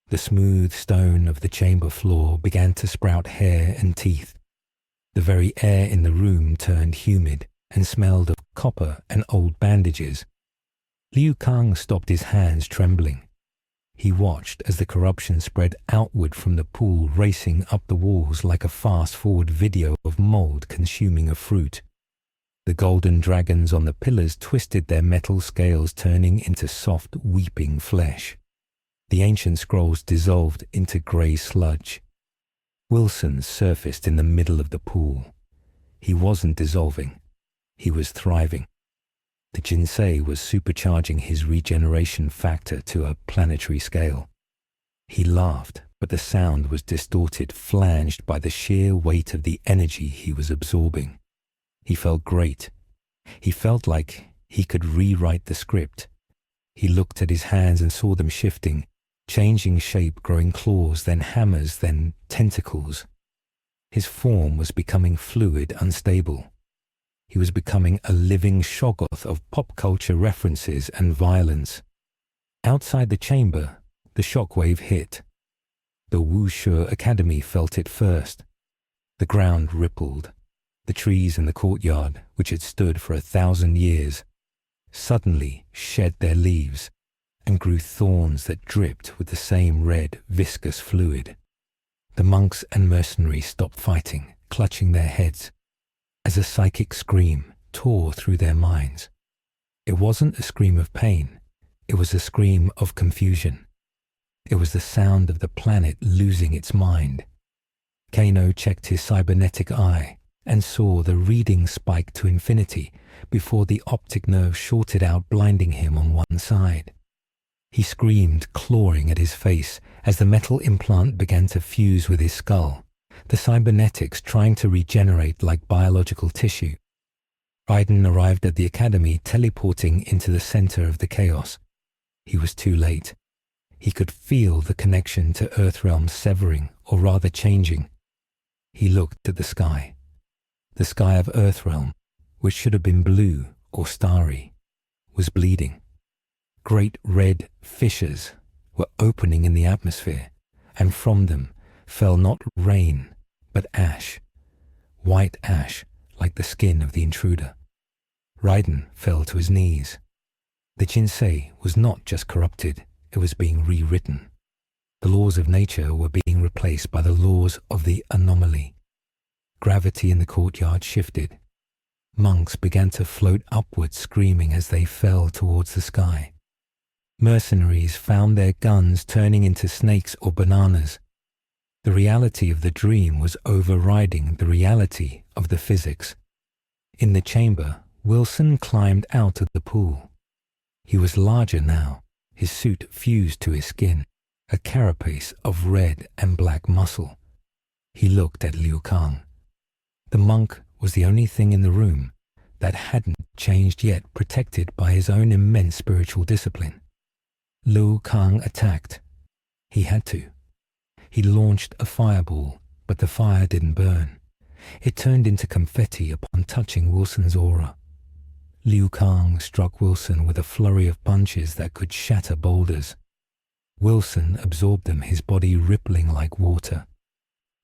The smooth stone of the chamber floor began to sprout hair and teeth. The very air in the room turned humid and smelled of copper and old bandages. Liu Kang stopped, his hands trembling. He watched as the corruption spread outward from the pool, racing up the walls like a fast-forward video of mold consuming a fruit. The golden dragons on the pillars twisted their metal scales, turning into soft, weeping flesh. The ancient scrolls dissolved into grey sludge. Wilson surfaced in the middle of the pool. He wasn't dissolving. He was thriving. The Jinsei was supercharging his regeneration factor to a planetary scale. He laughed, but the sound was distorted, flanged by the sheer weight of the energy he was absorbing. He felt great. He felt like he could rewrite the script. He looked at his hands and saw them shifting, changing shape, growing claws, then hammers, then tentacles. His form was becoming fluid, unstable. He was becoming a living shoggoth of pop culture references and violence. Outside the chamber, the shockwave hit. The Wu Shi Academy felt it first. The ground rippled. The trees in the courtyard, which had stood for 1,000 years, suddenly shed their leaves and grew thorns that dripped with the same red, viscous fluid. The monks and mercenaries stopped fighting, clutching their heads, as a psychic scream tore through their minds. It wasn't a scream of pain. It was a scream of confusion. It was the sound of the planet losing its mind. Kano checked his cybernetic eye and saw the reading spike to infinity before the optic nerve shorted out, blinding him on one side. He screamed, clawing at his face as the metal implant began to fuse with his skull, the cybernetics trying to regenerate like biological tissue. Raiden arrived at the academy, teleporting into the center of the chaos. He was too late. He could feel the connection to Earthrealm severing, or rather changing. He looked at the sky. The sky of Earthrealm, which should have been blue or starry, was bleeding. Great red fissures were opening in the atmosphere, and from them fell not rain, but ash, white ash like the skin of the intruder. Raiden fell to his knees. The Jinsei was not just corrupted, it was being rewritten. The laws of nature were being replaced by the laws of the anomaly. Gravity in the courtyard shifted. Monks began to float upwards, screaming as they fell towards the sky. Mercenaries found their guns turning into snakes or bananas. The reality of the dream was overriding the reality of the physics. In the chamber, Wilson climbed out of the pool. He was larger now, his suit fused to his skin, a carapace of red and black muscle. He looked at Liu Kang. The monk was the only thing in the room that hadn't changed yet, protected by his own immense spiritual discipline. Liu Kang attacked. He had to. He launched a fireball, but the fire didn't burn. It turned into confetti upon touching Wilson's aura. Liu Kang struck Wilson with a flurry of punches that could shatter boulders. Wilson absorbed them, his body rippling like water.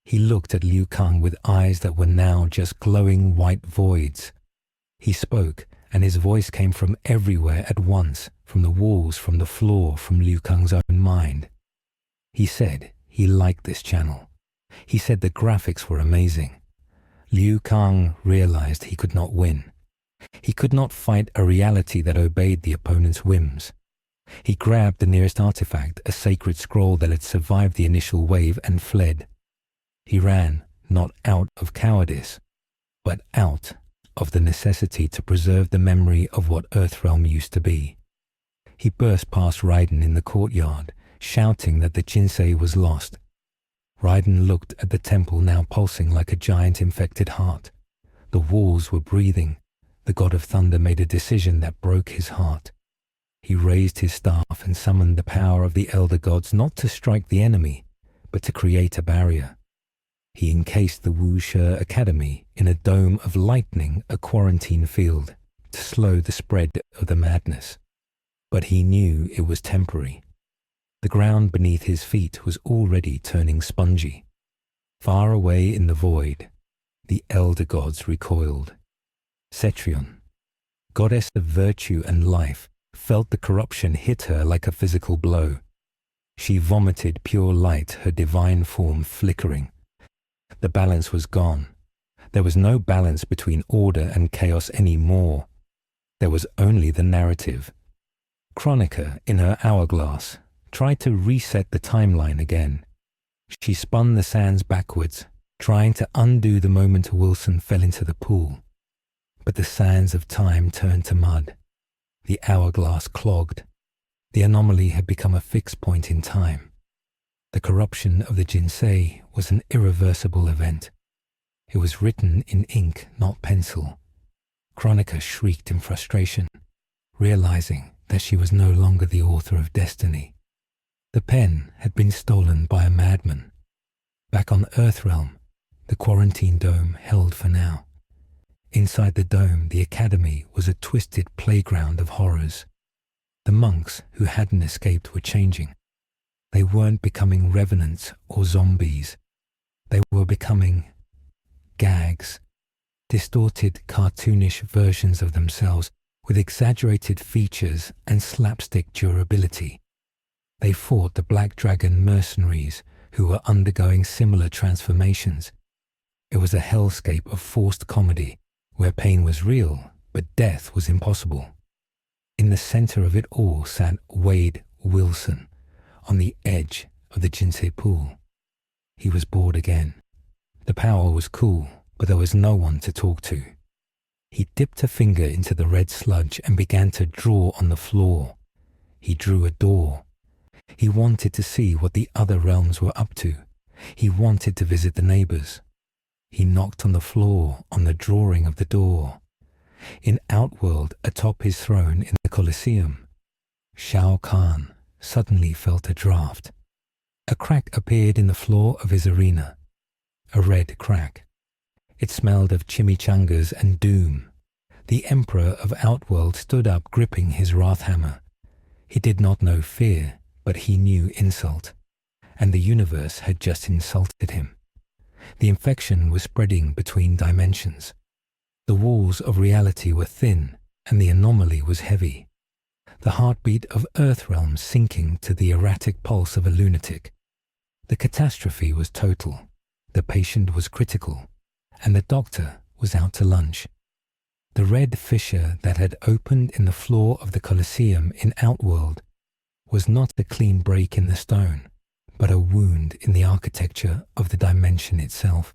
He looked at Liu Kang with eyes that were now just glowing white voids. He spoke, and his voice came from everywhere at once, from the walls, from the floor, from Liu Kang's own mind. He said he liked this channel. He said the graphics were amazing. Liu Kang realized he could not win. He could not fight a reality that obeyed the opponent's whims. He grabbed the nearest artifact, a sacred scroll that had survived the initial wave, and fled. He ran, not out of cowardice, but out of the necessity to preserve the memory of what Earthrealm used to be. He burst past Raiden in the courtyard, shouting that the Jinsei was lost. Raiden looked at the temple, now pulsing like a giant infected heart. The walls were breathing. The god of thunder made a decision that broke his heart. He raised his staff and summoned the power of the elder gods, not to strike the enemy, but to create a barrier. He encased the Wu Shi Academy in a dome of lightning, a quarantine field, to slow the spread of the madness. But he knew it was temporary. The ground beneath his feet was already turning spongy. Far away in the void, the elder gods recoiled. Cetrion, goddess of virtue and life, felt the corruption hit her like a physical blow. She vomited pure light, her divine form flickering. The balance was gone. There was no balance between order and chaos anymore. There was only the narrative. Chronicle, in her hourglass, tried to reset the timeline again. She spun the sands backwards, trying to undo the moment Wilson fell into the pool. But the sands of time turned to mud. The hourglass clogged. The anomaly had become a fixed point in time. The corruption of the Jinsei was an irreversible event. It was written in ink, not pencil. Chronicle shrieked in frustration, realizing that she was no longer the author of destiny. The pen had been stolen by a madman. Back on Earthrealm, the quarantine dome held for now. Inside the dome, the academy was a twisted playground of horrors. The monks who hadn't escaped were changing. They weren't becoming revenants or zombies. They were becoming gags, distorted, cartoonish versions of themselves with exaggerated features and slapstick durability. They fought the Black Dragon mercenaries who were undergoing similar transformations. It was a hellscape of forced comedy where pain was real but death was impossible. In the center of it all sat Wade Wilson on the edge of the Jinsei pool. He was bored again. The power was cool, but there was no one to talk to. He dipped a finger into the red sludge and began to draw on the floor. He drew a door. He wanted to see what the other realms were up to. He wanted to visit the neighbors. He knocked on the floor on the drawing of the door. In Outworld, atop his throne in the Colosseum, Shao Kahn suddenly felt a draft. A crack appeared in the floor of his arena. A red crack. It smelled of chimichangas and doom. The Emperor of Outworld stood up gripping his wrath hammer. He did not know fear, but he knew insult. And the universe had just insulted him. The infection was spreading between dimensions. The walls of reality were thin, and the anomaly was heavy. The heartbeat of Earthrealm sinking to the erratic pulse of a lunatic. The catastrophe was total. The patient was critical, and the doctor was out to lunch. The red fissure that had opened in the floor of the Colosseum in Outworld was not a clean break in the stone, but a wound in the architecture of the dimension itself.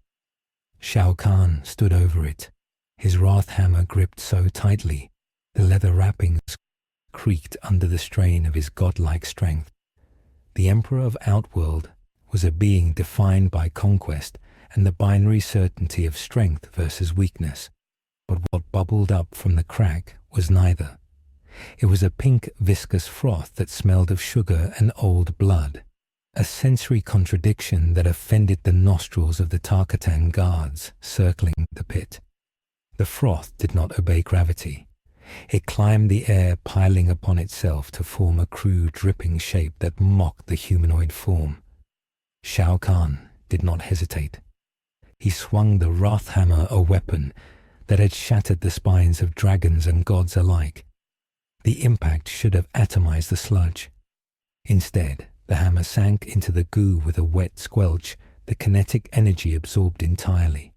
Shao Kahn stood over it, his wrath hammer gripped so tightly, the leather wrappings creaked under the strain of his godlike strength. The Emperor of Outworld was a being defined by conquest and the binary certainty of strength versus weakness. But what bubbled up from the crack was neither. It was a pink, viscous froth that smelled of sugar and old blood, a sensory contradiction that offended the nostrils of the Tarkatan guards circling the pit. The froth did not obey gravity. It climbed the air, piling upon itself to form a crude, dripping shape that mocked the humanoid form. Shao Kahn did not hesitate. He swung the wrath hammer, a weapon that had shattered the spines of dragons and gods alike. The impact should have atomized the sludge. Instead, the hammer sank into the goo with a wet squelch, the kinetic energy absorbed entirely.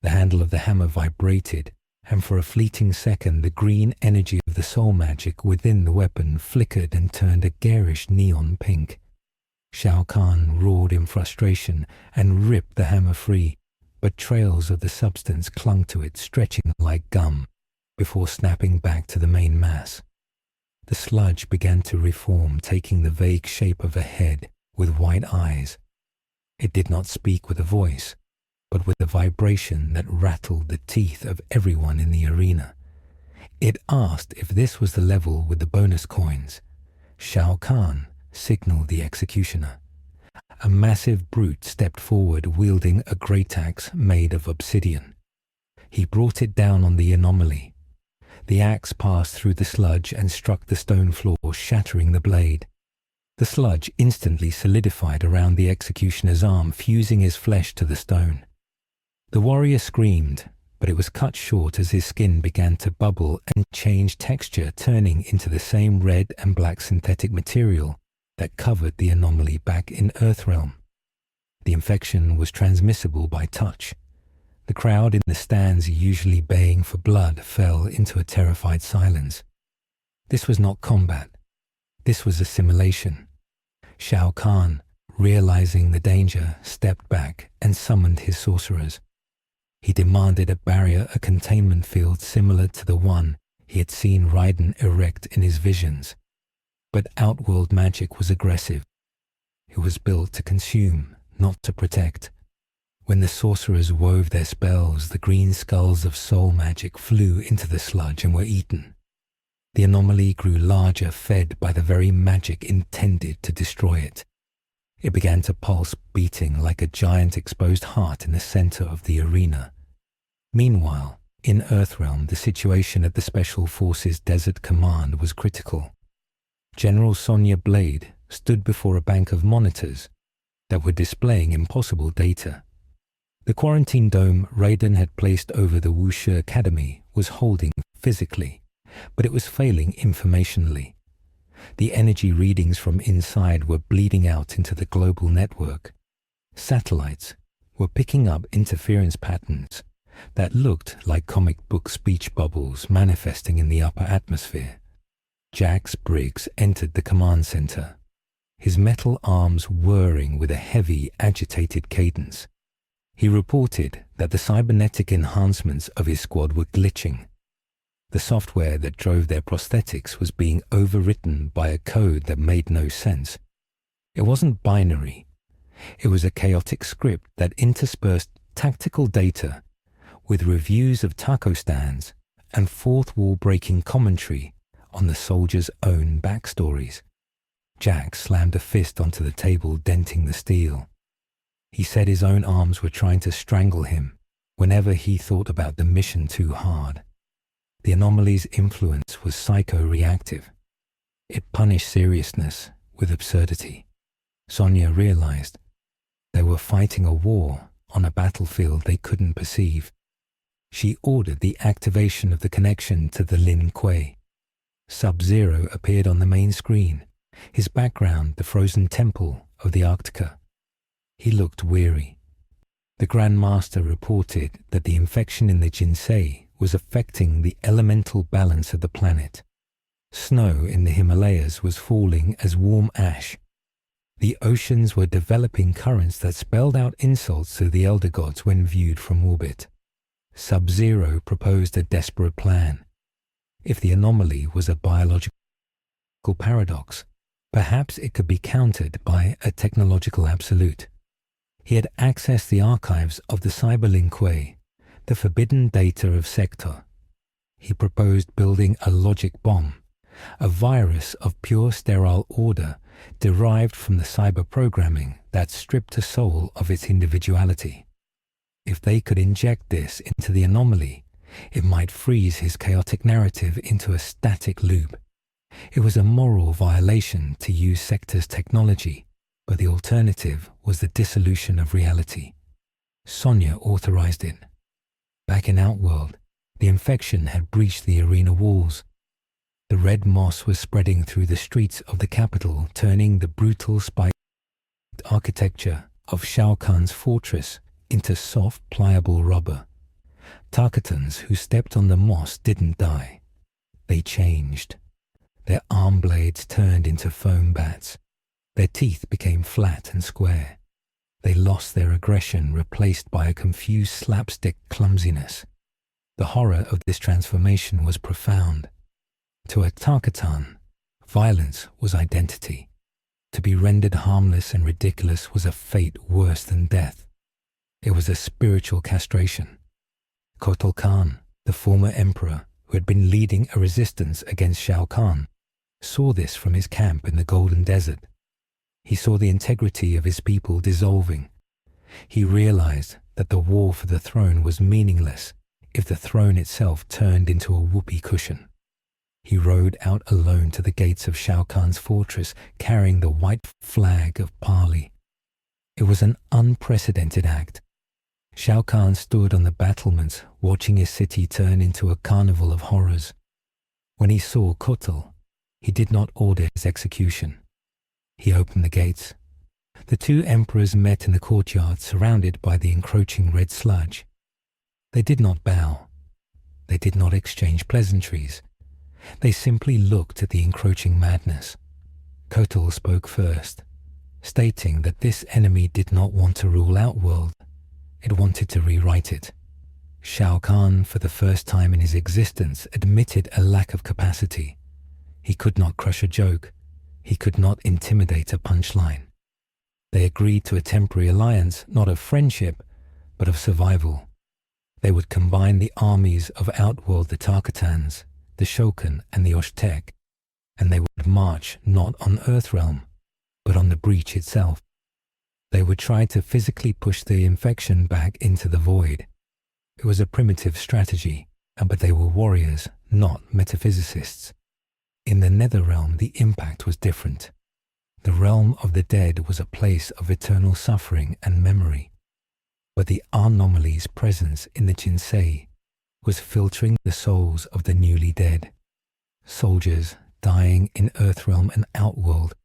The handle of the hammer vibrated, and for a fleeting second the green energy of the soul magic within the weapon flickered and turned a garish neon pink. Shao Kahn roared in frustration and ripped the hammer free, but trails of the substance clung to it, stretching like gum, before snapping back to the main mass. The sludge began to reform, taking the vague shape of a head with white eyes. It did not speak with a voice, but with a vibration that rattled the teeth of everyone in the arena. It asked if this was the level with the bonus coins. Shao Kahn signaled the executioner. A massive brute stepped forward wielding a great axe made of obsidian. He brought it down on the anomaly. The axe passed through the sludge and struck the stone floor, shattering the blade. The sludge instantly solidified around the executioner's arm, fusing his flesh to the stone. The warrior screamed, but it was cut short as his skin began to bubble and change texture, turning into the same red and black synthetic material that covered the anomaly back in Earthrealm. The infection was transmissible by touch. The crowd in the stands, usually baying for blood, fell into a terrified silence. This was not combat. This was assimilation. Shao Kahn, realizing the danger, stepped back and summoned his sorcerers. He demanded a barrier, a containment field similar to the one he had seen Raiden erect in his visions. But Outworld magic was aggressive. It was built to consume, not to protect. When the sorcerers wove their spells, the green skulls of soul magic flew into the sludge and were eaten. The anomaly grew larger, fed by the very magic intended to destroy it. It began to pulse, beating like a giant exposed heart in the center of the arena. Meanwhile, in Earthrealm, the situation at the Special Forces Desert Command was critical. General Sonya Blade stood before a bank of monitors that were displaying impossible data. The quarantine dome Raiden had placed over the Wu Shi Academy was holding physically, but it was failing informationally. The energy readings from inside were bleeding out into the global network. Satellites were picking up interference patterns that looked like comic book speech bubbles manifesting in the upper atmosphere. Jax Briggs entered the command center, his metal arms whirring with a heavy, agitated cadence. He reported that the cybernetic enhancements of his squad were glitching. The software that drove their prosthetics was being overwritten by a code that made no sense. It wasn't binary. It was a chaotic script that interspersed tactical data with reviews of taco stands and fourth-wall-breaking commentary on the soldiers' own backstories. Jack slammed a fist onto the table, denting the steel. He said his own arms were trying to strangle him whenever he thought about the mission too hard. The anomaly's influence was psycho-reactive. It punished seriousness with absurdity. Sonya realized they were fighting a war on a battlefield they couldn't perceive. She ordered the activation of the connection to the Lin Kuei. Subzero appeared on the main screen, his background the frozen temple of the Arctica. He looked weary. The Grand Master reported that the infection in the Jinsei was affecting the elemental balance of the planet. Snow in the Himalayas was falling as warm ash. The oceans were developing currents that spelled out insults to the elder gods when viewed from orbit. Subzero proposed a desperate plan. If the anomaly was a biological paradox, perhaps it could be countered by a technological absolute. He had accessed the archives of the Cyberlin Kuei, the forbidden data of Sector. He proposed building a logic bomb, a virus of pure sterile order derived from the cyber programming that stripped a soul of its individuality. If they could inject this into the anomaly, it might freeze his chaotic narrative into a static loop. It was a moral violation to use Sector's technology, but the alternative was the dissolution of reality. Sonya authorized it. Back in Outworld, the infection had breached the arena walls. The red moss was spreading through the streets of the capital, turning the brutal spiked architecture of Shao Kahn's fortress into soft, pliable rubber. Tarkatans who stepped on the moss didn't die. They changed. Their arm blades turned into foam bats. Their teeth became flat and square. They lost their aggression, replaced by a confused slapstick clumsiness. The horror of this transformation was profound. To a Tarkatan, violence was identity. To be rendered harmless and ridiculous was a fate worse than death. It was a spiritual castration. Kotal Khan, the former emperor who had been leading a resistance against Shao Kahn, saw this from his camp in the Golden Desert. He saw the integrity of his people dissolving. He realized that the war for the throne was meaningless if the throne itself turned into a whoopee cushion. He rode out alone to the gates of Shao Kahn's fortress, carrying the white flag of Pali. It was an unprecedented act. Shao Kahn stood on the battlements, watching his city turn into a carnival of horrors. When he saw Kotal, he did not order his execution. He opened the gates. The two emperors met in the courtyard, surrounded by the encroaching red sludge. They did not bow. They did not exchange pleasantries. They simply looked at the encroaching madness. Kotal spoke first, stating that this enemy did not want to rule Outworld. It wanted to rewrite it. Shao Kahn, for the first time in his existence, admitted a lack of capacity. He could not crush a joke. He could not intimidate a punchline. They agreed to a temporary alliance, not of friendship, but of survival. They would combine the armies of Outworld, the Tarkatans, the Shokan, and the Oshtek, and they would march not on Earthrealm, but on the breach itself. They would try to physically push the infection back into the void. It was a primitive strategy, but they were warriors, not metaphysicists. In the Netherrealm, the impact was different. The realm of the dead was a place of eternal suffering and memory. But the anomaly's presence in the Jinsei was filtering the souls of the newly dead. Soldiers dying in Earthrealm and Outworld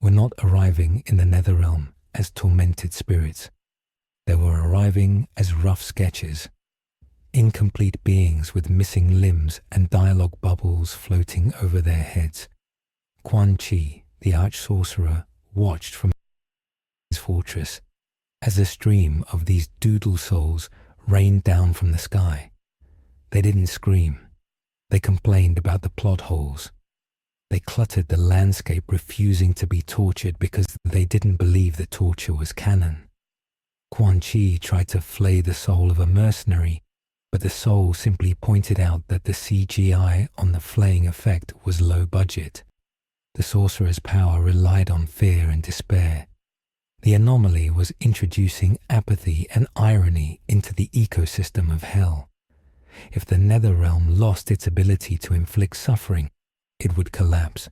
were not arriving in the Netherrealm as tormented spirits. They were arriving as rough sketches, incomplete beings with missing limbs and dialogue bubbles floating over their heads. Quan Chi, the arch-sorcerer, watched from his fortress as a stream of these doodle souls rained down from the sky. They didn't scream. They complained about the plot holes. They cluttered the landscape, refusing to be tortured because they didn't believe the torture was canon. Quan Chi tried to flay the soul of a mercenary, but the soul simply pointed out that the CGI on the flaying effect was low budget. The sorcerer's power relied on fear and despair. The anomaly was introducing apathy and irony into the ecosystem of hell. If the Netherrealm lost its ability to inflict suffering, it would collapse.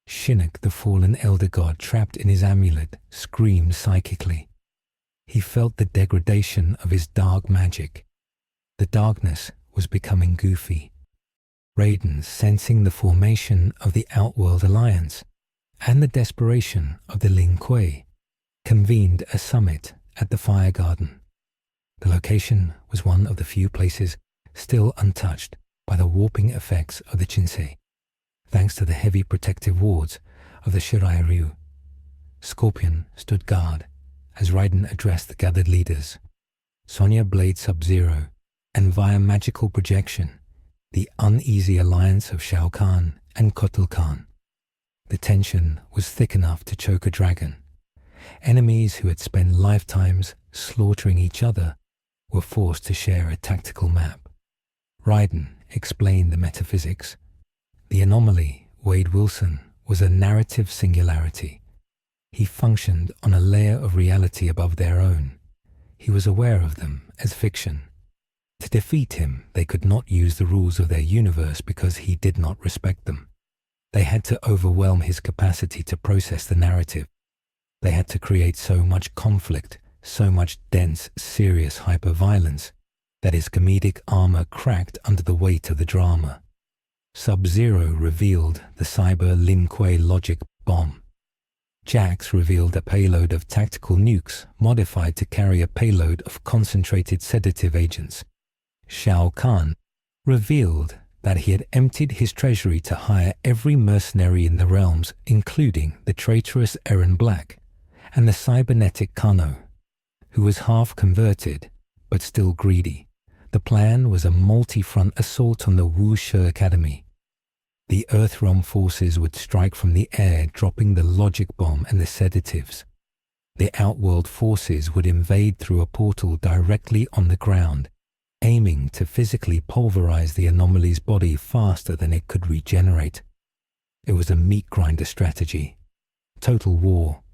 Shinnok, the fallen elder god trapped in his amulet, screamed psychically. He felt the degradation of his dark magic. The darkness was becoming goofy. Raiden, sensing the formation of the Outworld Alliance and the desperation of the Lin Kuei, convened a summit at the Fire Garden. The location was one of the few places still untouched by the warping effects of the Jinsei, thanks to the heavy protective wards of the Shiraiu. Scorpion stood guard as Raiden addressed the gathered leaders. Sonya Blade Subzero, and via magical projection, the uneasy alliance of Shao Kahn and Kotal Kahn. The tension was thick enough to choke a dragon. Enemies who had spent lifetimes slaughtering each other were forced to share a tactical map. Raiden explained the metaphysics. The anomaly, Wade Wilson, was a narrative singularity. He functioned on a layer of reality above their own. He was aware of them as fiction. To defeat him, they could not use the rules of their universe because he did not respect them. They had to overwhelm his capacity to process the narrative. They had to create so much conflict, so much dense, serious hyper-violence, that his comedic armor cracked under the weight of the drama. Subzero revealed the cyber Lin Kuei logic bomb. Jax revealed a payload of tactical nukes modified to carry a payload of concentrated sedative agents. Shao Kahn revealed that he had emptied his treasury to hire every mercenary in the realms, including the traitorous Erron Black and the cybernetic Kano, who was half converted but still greedy. The plan was a multi-front assault on the Wu Shi Academy. The Earthrealm forces would strike from the air, dropping the logic bomb and the sedatives. The Outworld forces would invade through a portal directly on the ground, aiming to physically pulverize the anomaly's body faster than it could regenerate. It was a meat grinder strategy. Total war.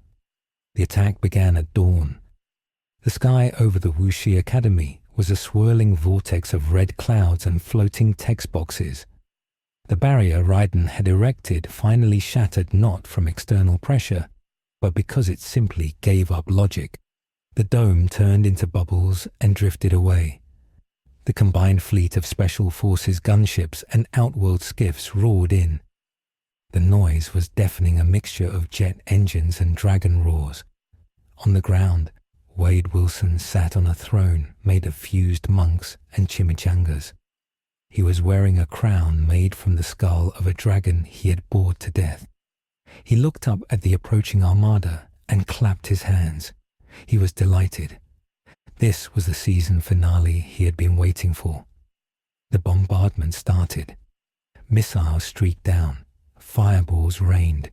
The attack began at dawn. The sky over the Wu Shi Academy was a swirling vortex of red clouds and floating text boxes. The barrier Raiden had erected finally shattered not from external pressure, but because it simply gave up logic. The dome turned into bubbles and drifted away. The combined fleet of Special Forces gunships and Outworld skiffs roared in. The noise was deafening, a mixture of jet engines and dragon roars. On the ground, Wade Wilson sat on a throne made of fused monks and chimichangas. He was wearing a crown made from the skull of a dragon he had bored to death. He looked up at the approaching armada and clapped his hands. He was delighted. This was the season finale he had been waiting for. The bombardment started. Missiles streaked down. Fireballs rained.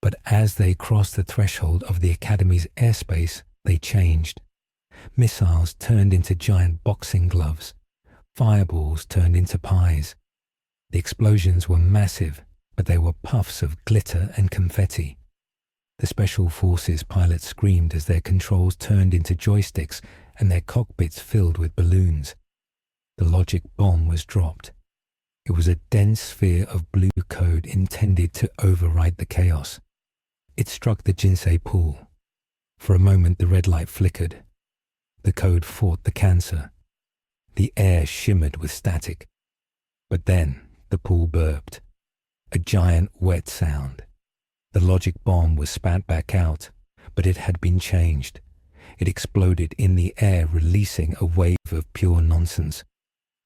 But as they crossed the threshold of the Academy's airspace, they changed. Missiles turned into giant boxing gloves. Fireballs turned into pies. The explosions were massive, but they were puffs of glitter and confetti. The Special Forces pilots screamed as their controls turned into joysticks and their cockpits filled with balloons. The logic bomb was dropped. It was a dense sphere of blue code intended to override the chaos. It struck the Jinsei pool. For a moment the red light flickered. The code fought the cancer. The air shimmered with static. But then the pool burped. A giant wet sound. The logic bomb was spat back out, but it had been changed. It exploded in the air, releasing a wave of pure nonsense.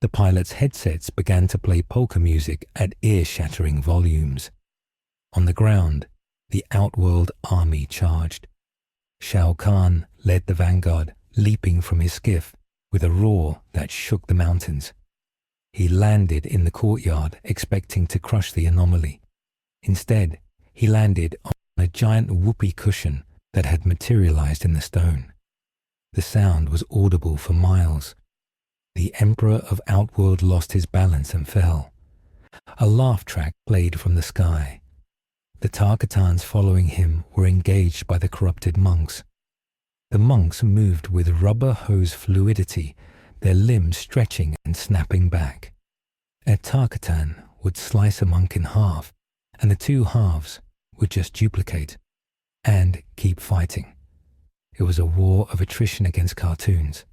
The pilots' headsets began to play polka music at ear-shattering volumes. On the ground, the Outworld army charged. Shao Kahn led the vanguard, leaping from his skiff with a roar that shook the mountains. He landed in the courtyard, expecting to crush the anomaly. Instead, he landed on a giant whoopee cushion that had materialized in the stone. The sound was audible for miles. The Emperor of Outworld lost his balance and fell. A laugh track played from the sky. The Tarkatans following him were engaged by the corrupted monks. The monks moved with rubber hose fluidity, their limbs stretching and snapping back. A Tarkatan would slice a monk in half, and the two halves would just duplicate and keep fighting. It was a war of attrition against cartoons.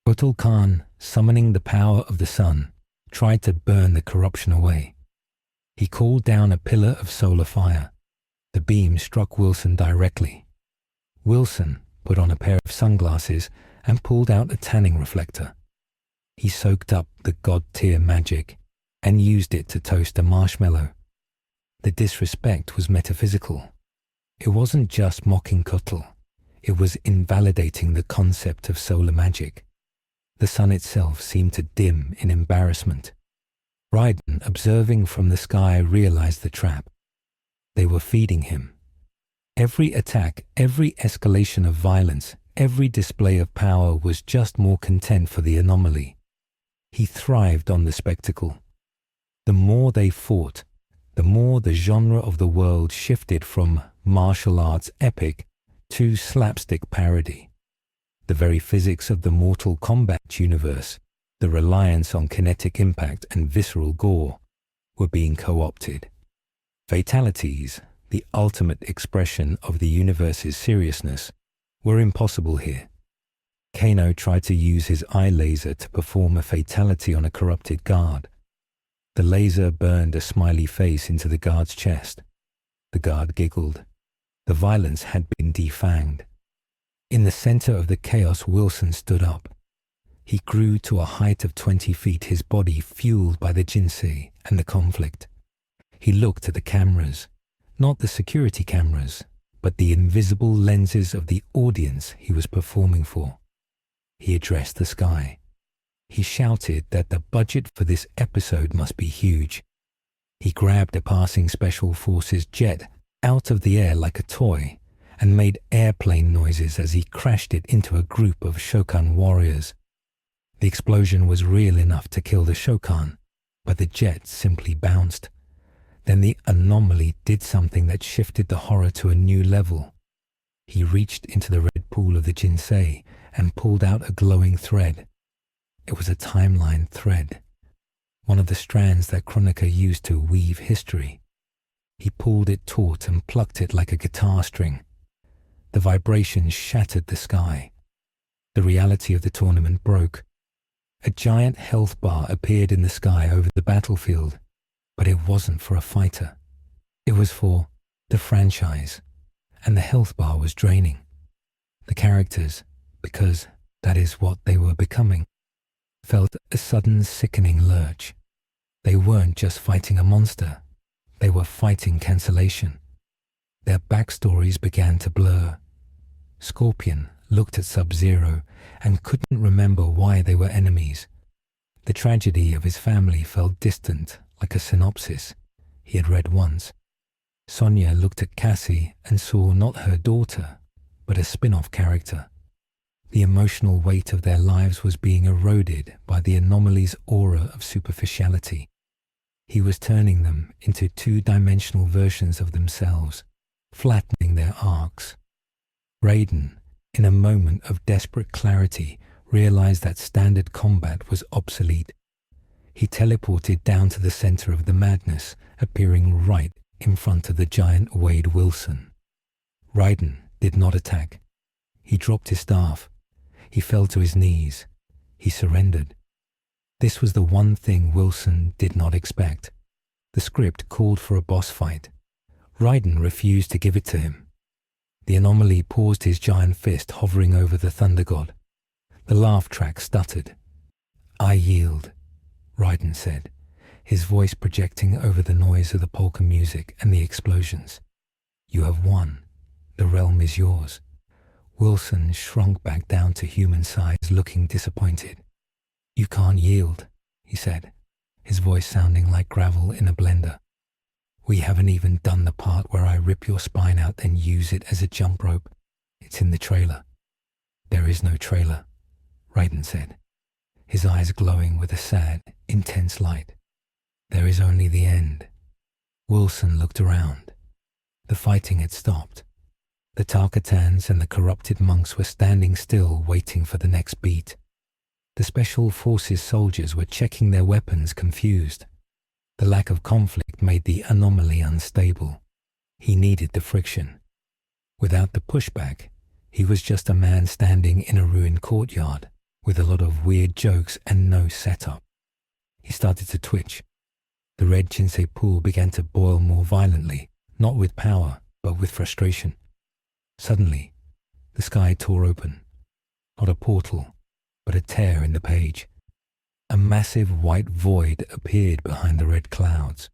Mortal Khan, summoning the power of the sun, tried to burn the corruption away. He called down a pillar of solar fire. The beam struck Wilson directly. Wilson put on a pair of sunglasses and pulled out a tanning reflector. He soaked up the god-tier magic and used it to toast a marshmallow. The disrespect was metaphysical. It wasn't just mocking Kotl. It was invalidating the concept of solar magic. The sun itself seemed to dim in embarrassment. Raiden, observing from the sky, realized the trap. They were feeding him. Every attack, every escalation of violence, every display of power was just more content for the anomaly. He thrived on the spectacle. The more they fought, the more the genre of the world shifted from martial arts epic to slapstick parody. The very physics of the Mortal Kombat universe, the reliance on kinetic impact and visceral gore, were being co-opted. Fatalities, the ultimate expression of the universe's seriousness, were impossible here. Kano tried to use his eye laser to perform a fatality on a corrupted guard. The laser burned a smiley face into the guard's chest. The guard giggled. The violence had been defanged. In the center of the chaos, Wilson stood up. He grew to a height of 20 feet, his body fueled by the Jinsei and the conflict. He looked at the cameras, not the security cameras, but the invisible lenses of the audience he was performing for. He addressed the sky. He shouted that the budget for this episode must be huge. He grabbed a passing Special Forces jet out of the air like a toy and made airplane noises as he crashed it into a group of Shokan warriors. The explosion was real enough to kill the Shokan, but the jet simply bounced. Then the anomaly did something that shifted the horror to a new level. He reached into the red pool of the Jinsei and pulled out a glowing thread. It was a timeline thread, one of the strands that Chronicle used to weave history. He pulled it taut and plucked it like a guitar string. The vibrations shattered the sky. The reality of the tournament broke. A giant health bar appeared in the sky over the battlefield, but it wasn't for a fighter. It was for the franchise, and the health bar was draining. The characters, because that is what they were becoming, felt a sudden sickening lurch. They weren't just fighting a monster, they were fighting cancellation. Their backstories began to blur. Scorpion looked at Subzero and couldn't remember why they were enemies. The tragedy of his family felt distant, like a synopsis he had read once. Sonya looked at Cassie and saw not her daughter, but a spin-off character. The emotional weight of their lives was being eroded by the anomaly's aura of superficiality. He was turning them into two-dimensional versions of themselves, flattening their arcs. Raiden, in a moment of desperate clarity, realized that standard combat was obsolete. He teleported down to the center of the madness, appearing right in front of the giant Wade Wilson. Raiden did not attack. He dropped his staff. He fell to his knees. He surrendered. This was the one thing Wilson did not expect. The script called for a boss fight. Raiden refused to give it to him. The anomaly paused his giant fist hovering over the thunder god. The laugh track stuttered. "I yield," Raiden said, his voice projecting over the noise of the polka music and the explosions. "You have won. The realm is yours." Wilson shrunk back down to human size, looking disappointed. "You can't yield," he said, his voice sounding like gravel in a blender. "We haven't even done the part where I rip your spine out and use it as a jump rope. It's in the trailer." "There is no trailer," Raiden said, his eyes glowing with a sad, intense light. "There is only the end." Wilson looked around. The fighting had stopped. The Tarkatans and the corrupted monks were standing still, waiting for the next beat. The Special Forces soldiers were checking their weapons, confused. The lack of conflict made the anomaly unstable. He needed the friction. Without the pushback, he was just a man standing in a ruined courtyard, with a lot of weird jokes and no setup. He started to twitch. The red Jinsei pool began to boil more violently, not with power, but with frustration. Suddenly, the sky tore open. Not a portal, but a tear in the page. A massive white void appeared behind the red clouds.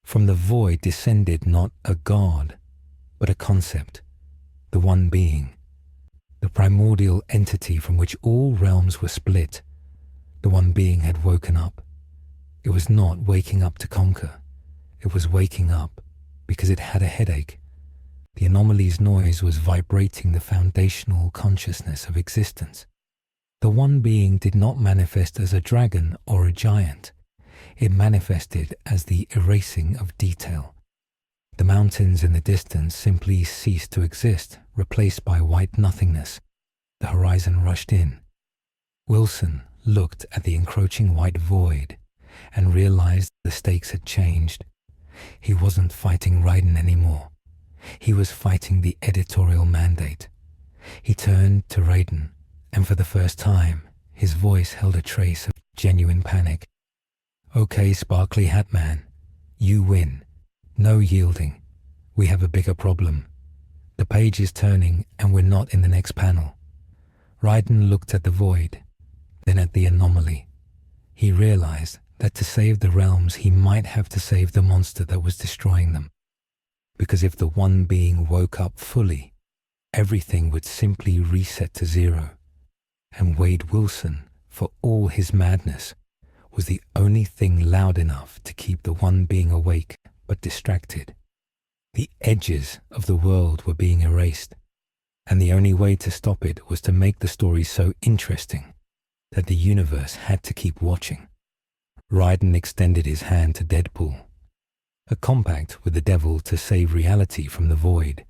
From the void descended not a god, but a concept, the one being, the primordial entity from which all realms were split. The one being had woken up. It was not waking up to conquer. It was waking up because it had a headache. The anomaly's noise was vibrating the foundational consciousness of existence. The one being did not manifest as a dragon or a giant. It manifested as the erasing of detail. The mountains in the distance simply ceased to exist, replaced by white nothingness. The horizon rushed in. Wilson looked at the encroaching white void and realized the stakes had changed. He wasn't fighting Raiden anymore. He was fighting the editorial mandate. He turned to Raiden, and for the first time, his voice held a trace of genuine panic. "Okay, Sparkly Hat Man, you win. No yielding. We have a bigger problem. The page is turning and we're not in the next panel." Raiden looked at the void, then at the anomaly. He realized that to save the realms, he might have to save the monster that was destroying them. Because if the one being woke up fully, everything would simply reset to zero. And Wade Wilson, for all his madness, was the only thing loud enough to keep the one being awake but distracted. The edges of the world were being erased, and the only way to stop it was to make the story so interesting that the universe had to keep watching. Raiden extended his hand to Deadpool, a compact with the devil to save reality from the void.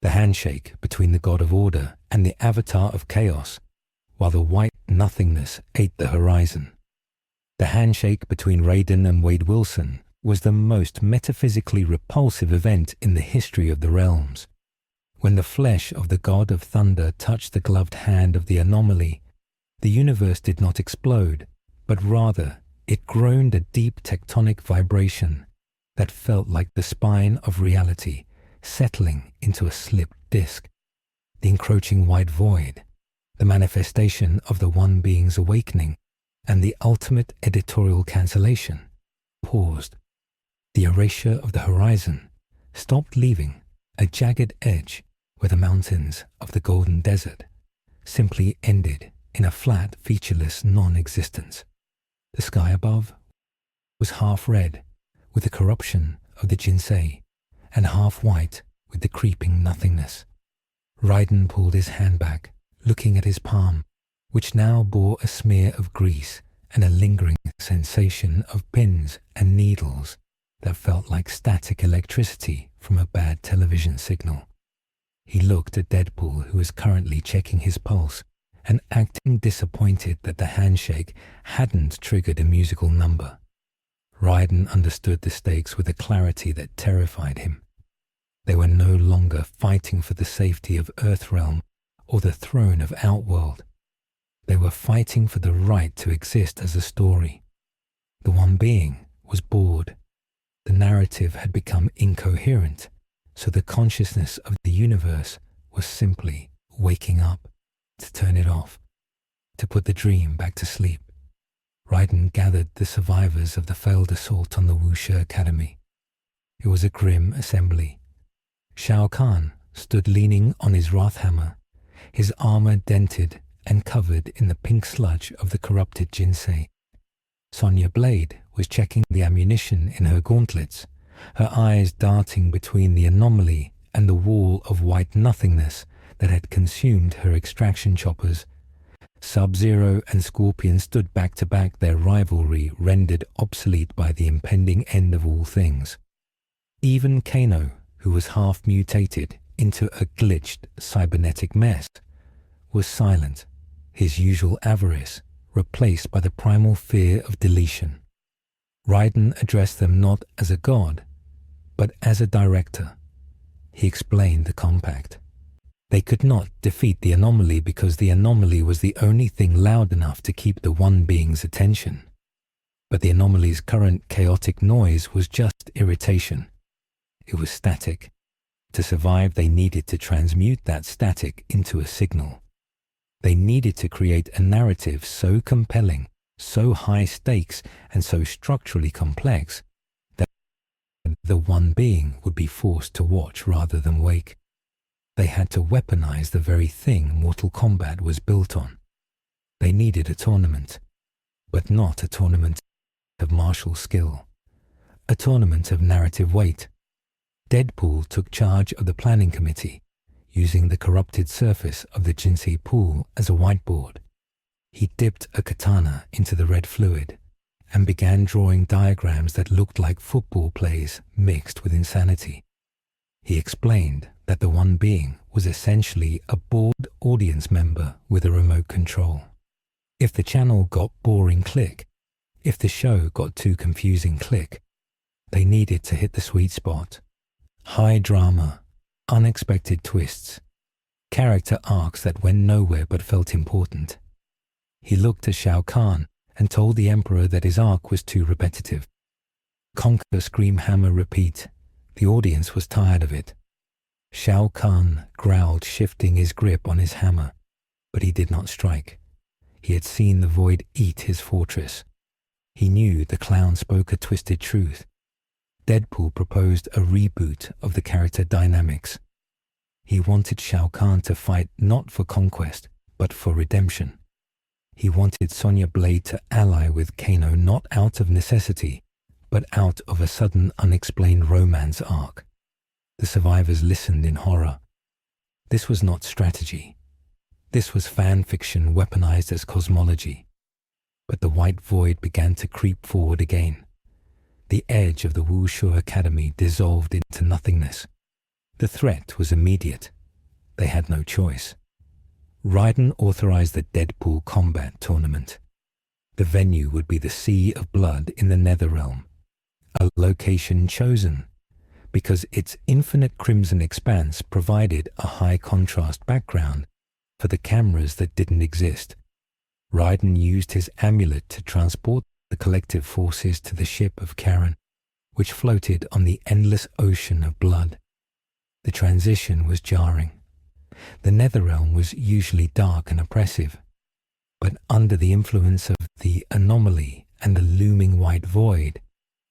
The handshake between the god of order and the avatar of chaos, while the white nothingness ate the horizon. The handshake between Raiden and Wade Wilson was the most metaphysically repulsive event in the history of the realms. When the flesh of the god of thunder touched the gloved hand of the anomaly, the universe did not explode, but rather it groaned a deep tectonic vibration that felt like the spine of reality settling into a slipped disk. The encroaching white void, the manifestation of the One Being's awakening, and the ultimate editorial cancellation, paused. The erasure of the horizon stopped, leaving a jagged edge where the mountains of the Golden Desert simply ended in a flat, featureless non-existence. The sky above was half red with the corruption of the Jinsei and half white with the creeping nothingness. Raiden pulled his hand back, looking at his palm, which now bore a smear of grease and a lingering sensation of pins and needles that felt like static electricity from a bad television signal. He looked at Deadpool, who was currently checking his pulse and acting disappointed that the handshake hadn't triggered a musical number. Raiden understood the stakes with a clarity that terrified him. They were no longer fighting for the safety of Earthrealm or the throne of Outworld. They were fighting for the right to exist as a story. The One Being was bored. The narrative had become incoherent, so the consciousness of the universe was simply waking up, to turn it off, to put the dream back to sleep. Raiden gathered the survivors of the failed assault on the Wu Shi Academy. It was a grim assembly. Shao Kahn stood leaning on his wrathhammer, his armor dented and covered in the pink sludge of the corrupted Jinsei. Sonya Blade was checking the ammunition in her gauntlets, her eyes darting between the anomaly and the wall of white nothingness that had consumed her extraction choppers. Subzero and Scorpion stood back to back, their rivalry rendered obsolete by the impending end of all things. Even Kano, who was half mutated into a glitched cybernetic mess, was silent, his usual avarice replaced by the primal fear of deletion. Raiden addressed them not as a god, but as a director. He explained the compact. They could not defeat the anomaly because the anomaly was the only thing loud enough to keep the One Being's attention. But the anomaly's current chaotic noise was just irritation. It was static. To survive, they needed to transmute that static into a signal. They needed to create a narrative so compelling, so high stakes, and so structurally complex that the One Being would be forced to watch rather than wake. They had to weaponize the very thing Mortal Kombat was built on. They needed a tournament, but not a tournament of martial skill, a tournament of narrative weight. Deadpool took charge of the planning committee, using the corrupted surface of the Jinsei pool as a whiteboard. He dipped a katana into the red fluid and began drawing diagrams that looked like football plays mixed with insanity. He explained that the One Being was essentially a bored audience member with a remote control. If the channel got boring, click. If the show got too confusing, click. They needed to hit the sweet spot. High drama, unexpected twists, character arcs that went nowhere but felt important. He looked at Shao Kahn and told the Emperor that his arc was too repetitive. Conquer, scream, hammer, repeat. The audience was tired of it. Shao Kahn growled, shifting his grip on his hammer, but he did not strike. He had seen the void eat his fortress. He knew the clown spoke a twisted truth. Deadpool proposed a reboot of the character dynamics. He wanted Shao Kahn to fight not for conquest, but for redemption. He wanted Sonya Blade to ally with Kano not out of necessity, but out of a sudden unexplained romance arc. The survivors listened in horror. This was not strategy. This was fan fiction weaponized as cosmology. But the white void began to creep forward again. The edge of the Wu Shi Academy dissolved into nothingness. The threat was immediate. They had no choice. Raiden authorized the Deadpool combat tournament. The venue would be the Sea of Blood in the Netherrealm, a location chosen because its infinite crimson expanse provided a high contrast background for the cameras that didn't exist. Raiden used his amulet to transport the collective forces to the ship of Karen, which floated on the endless ocean of blood. The transition was jarring. The Netherrealm was usually dark and oppressive, but under the influence of the anomaly and the looming white void,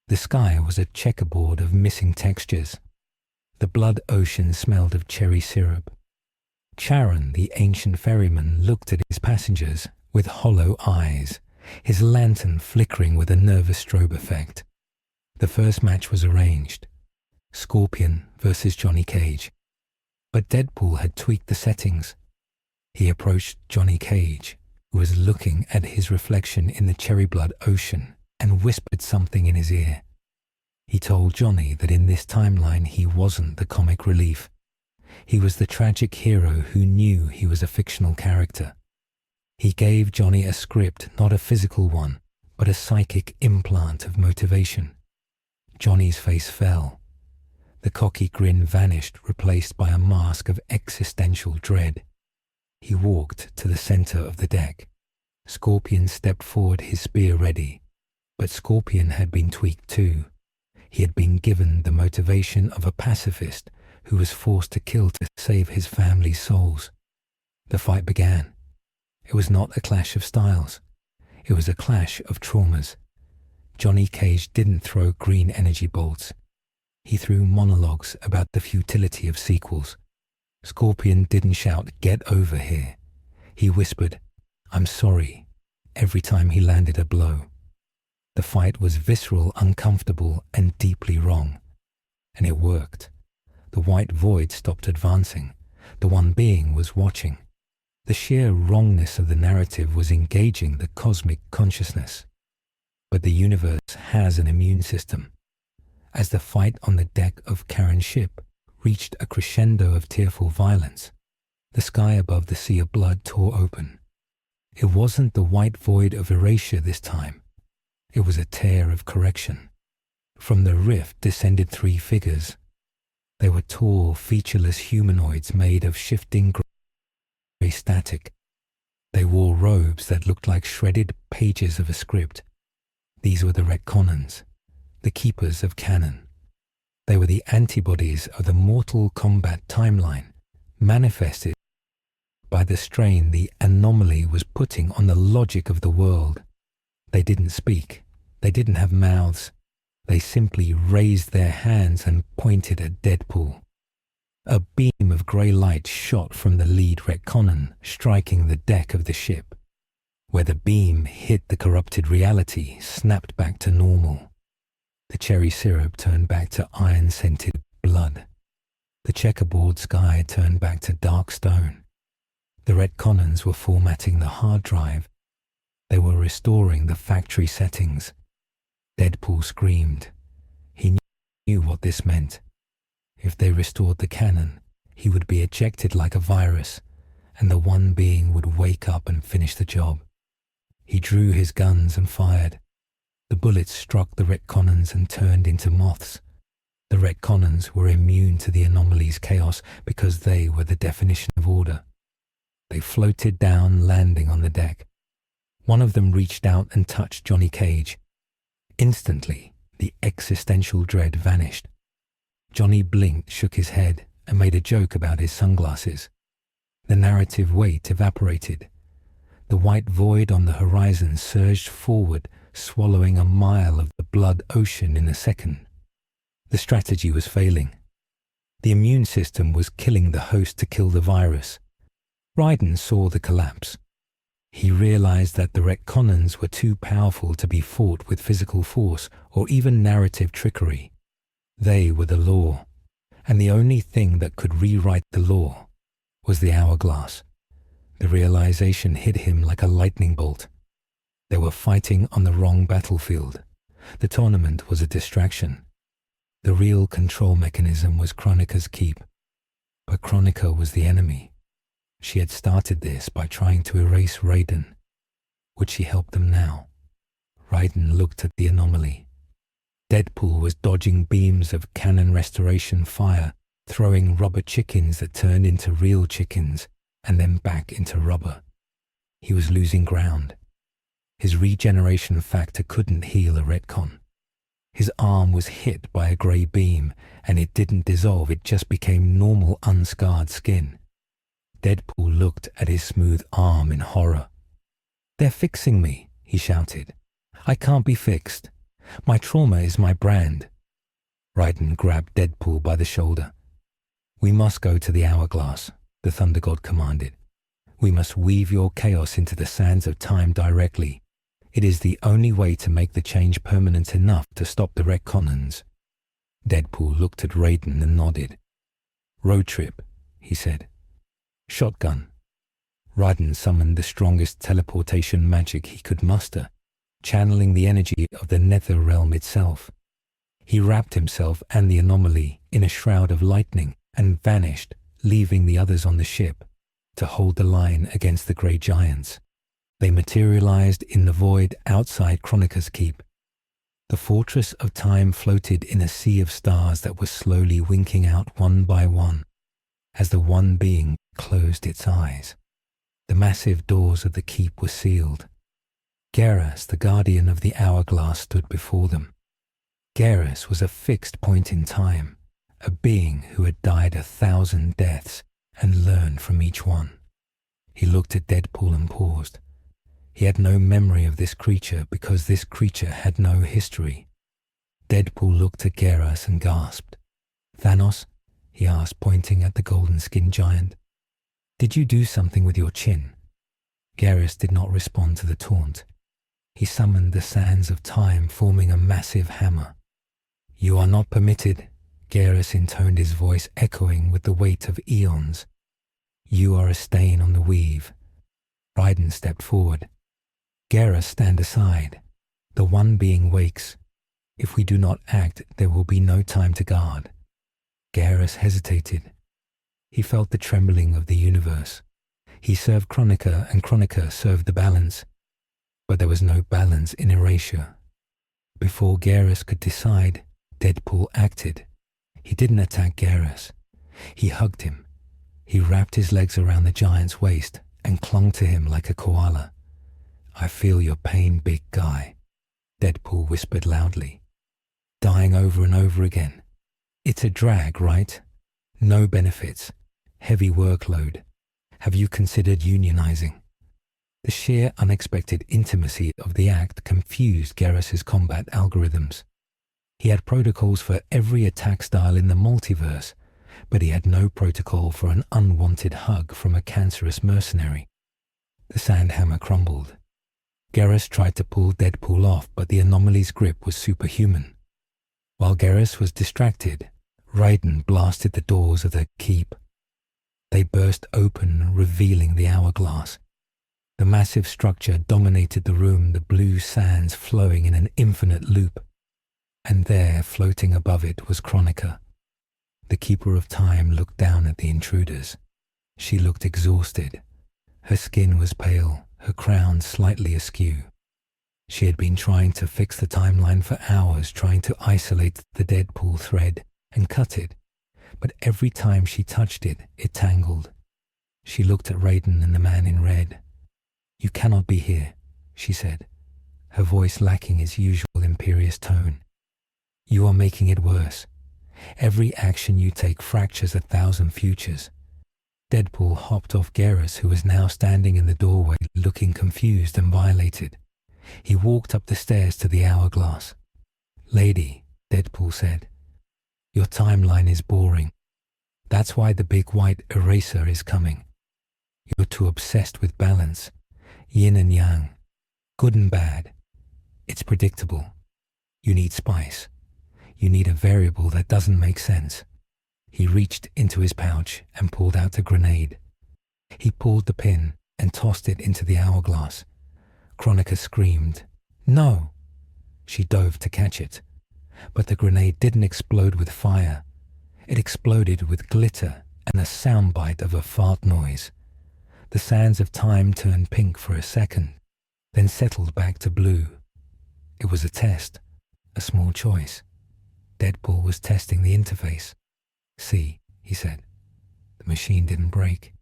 the sky was a checkerboard of missing textures. The blood ocean smelled of cherry syrup. Charon, the ancient ferryman, looked at his passengers with hollow eyes, his lantern flickering with a nervous strobe effect. The first match was arranged. Scorpion versus Johnny Cage. But Deadpool had tweaked the settings. He approached Johnny Cage, who was looking at his reflection in the cherry blood ocean, and whispered something in his ear. He told Johnny that in this timeline he wasn't the comic relief. He was the tragic hero who knew he was a fictional character. He gave Johnny a script, not a physical one, but a psychic implant of motivation. Johnny's face fell. The cocky grin vanished, replaced by a mask of existential dread. He walked to the center of the deck. Scorpion stepped forward, his spear ready. But Scorpion had been tweaked too. He had been given the motivation of a pacifist who was forced to kill to save his family's souls. The fight began. It was not a clash of styles. It was a clash of traumas. Johnny Cage didn't throw green energy bolts. He threw monologues about the futility of sequels. Scorpion didn't shout, "Get over here." He whispered, "I'm sorry," every time he landed a blow. The fight was visceral, uncomfortable, and deeply wrong. And it worked. The white void stopped advancing. The one being was watching. The sheer wrongness of the narrative was engaging the cosmic consciousness. But the universe has an immune system. As the fight on the deck of Charon's ship reached a crescendo of tearful violence, the sky above the sea of blood tore open. It wasn't the white void of erasure this time. It was a tear of correction. From the rift descended three figures. They were tall, featureless humanoids made of shifting grey static. They wore robes that looked like shredded pages of a script. These were the Redcons, the keepers of canon. They were the antibodies of the Mortal Kombat timeline, manifested by the strain the anomaly was putting on the logic of the world. They didn't speak. They didn't have mouths. They simply raised their hands and pointed at Deadpool. A beam of grey light shot from the lead Redconan, striking the deck of the ship. Where the beam hit the corrupted reality, snapped back to normal. The cherry syrup turned back to iron-scented blood. The checkerboard sky turned back to dark stone. The Redconans were formatting the hard drive. They were restoring the factory settings. Deadpool screamed. He knew what this meant. If they restored the canon, he would be ejected like a virus, and the one being would wake up and finish the job. He drew his guns and fired. The bullets struck the Redconans and turned into moths. The Redconans were immune to the anomaly's chaos because they were the definition of order. They floated down, landing on the deck. One of them reached out and touched Johnny Cage. Instantly, the existential dread vanished. Johnny blinked, shook his head, and made a joke about his sunglasses. The narrative weight evaporated. The white void on the horizon surged forward, swallowing a mile of the blood ocean in a second. The strategy was failing. The immune system was killing the host to kill the virus. Raiden saw the collapse. He realized that the Redconans were too powerful to be fought with physical force or even narrative trickery. They were the law, and the only thing that could rewrite the law was the hourglass. The realization hit him like a lightning bolt. They were fighting on the wrong battlefield. The tournament was a distraction. The real control mechanism was Chronica's keep, but Chronica was the enemy. She had started this by trying to erase Raiden. Would she help them now? Raiden looked at the anomaly. Deadpool was dodging beams of cannon restoration fire, throwing rubber chickens that turned into real chickens and then back into rubber. He was losing ground. His regeneration factor couldn't heal a Redcon. His arm was hit by a grey beam, and it didn't dissolve, it just became normal unscarred skin. Deadpool looked at his smooth arm in horror. "They're fixing me," he shouted. "I can't be fixed. My trauma is my brand." Raiden grabbed Deadpool by the shoulder. "We must go to the hourglass," the Thunder God commanded. "We must weave your chaos into the sands of time directly. It is the only way to make the change permanent enough to stop the Redcons." Deadpool looked at Raiden and nodded. "Road trip," he said. "Shotgun." Raiden summoned the strongest teleportation magic he could muster, channeling the energy of the nether realm itself. He wrapped himself and the anomaly in a shroud of lightning and vanished, leaving the others on the ship to hold the line against the grey giants. They materialized in the void outside Chronica's keep. The fortress of time floated in a sea of stars that were slowly winking out one by one as the one being closed its eyes. The massive doors of the keep were sealed. Geras, the guardian of the hourglass, stood before them. Geras was a fixed point in time, a being who had died 1,000 deaths and learned from each one. He looked at Deadpool and paused. He had no memory of this creature because this creature had no history. Deadpool looked at Geras and gasped. "Thanos?" he asked, pointing at the golden-skinned giant. "Did you do something with your chin?" Geras did not respond to the taunt. He summoned the sands of time, forming a massive hammer. "You are not permitted," Geras intoned, his voice echoing with the weight of eons. "You are a stain on the weave." Raiden stepped forward. "Geras, stand aside. The one being wakes. If we do not act, there will be no time to guard." Geras hesitated. He felt the trembling of the universe. He served Chronica, and Chronica served the balance. But there was no balance in erasure. Before Geras could decide, Deadpool acted. He didn't attack Geras. He hugged him. He wrapped his legs around the giant's waist and clung to him like a koala. "I feel your pain, big guy," Deadpool whispered loudly. "Dying over and over again. It's a drag, right? No benefits. Heavy workload. Have you considered unionizing?" The sheer unexpected intimacy of the act confused Geras's combat algorithms. He had protocols for every attack style in the multiverse, but he had no protocol for an unwanted hug from a cancerous mercenary. The sandhammer crumbled. Geras tried to pull Deadpool off, but the anomaly's grip was superhuman. While Geras was distracted, Raiden blasted the doors of the keep. They burst open, revealing the hourglass. The massive structure dominated the room, the blue sands flowing in an infinite loop. And there, floating above it, was Chronica. The Keeper of Time looked down at the intruders. She looked exhausted. Her skin was pale, her crown slightly askew. She had been trying to fix the timeline for hours, trying to isolate the Deadpool thread and cut it, but every time she touched it, it tangled. She looked at Raiden and the man in red. "You cannot be here," she said, her voice lacking its usual imperious tone. "You are making it worse. Every action you take fractures 1,000 futures." Deadpool hopped off Geras, who was now standing in the doorway, looking confused and violated. He walked up the stairs to the hourglass. "Lady," Deadpool said, "your timeline is boring. That's why the big white eraser is coming. You're too obsessed with balance, yin and yang, good and bad. It's predictable. You need spice. You need a variable that doesn't make sense." He reached into his pouch and pulled out a grenade. He pulled the pin and tossed it into the hourglass. Chronica screamed, "No!" She dove to catch it, but the grenade didn't explode with fire. It exploded with glitter and a soundbite of a fart noise. The sands of time turned pink for a second, then settled back to blue. It was a test, a small choice. Deadpool was testing the interface. "See," he said. "The machine didn't break.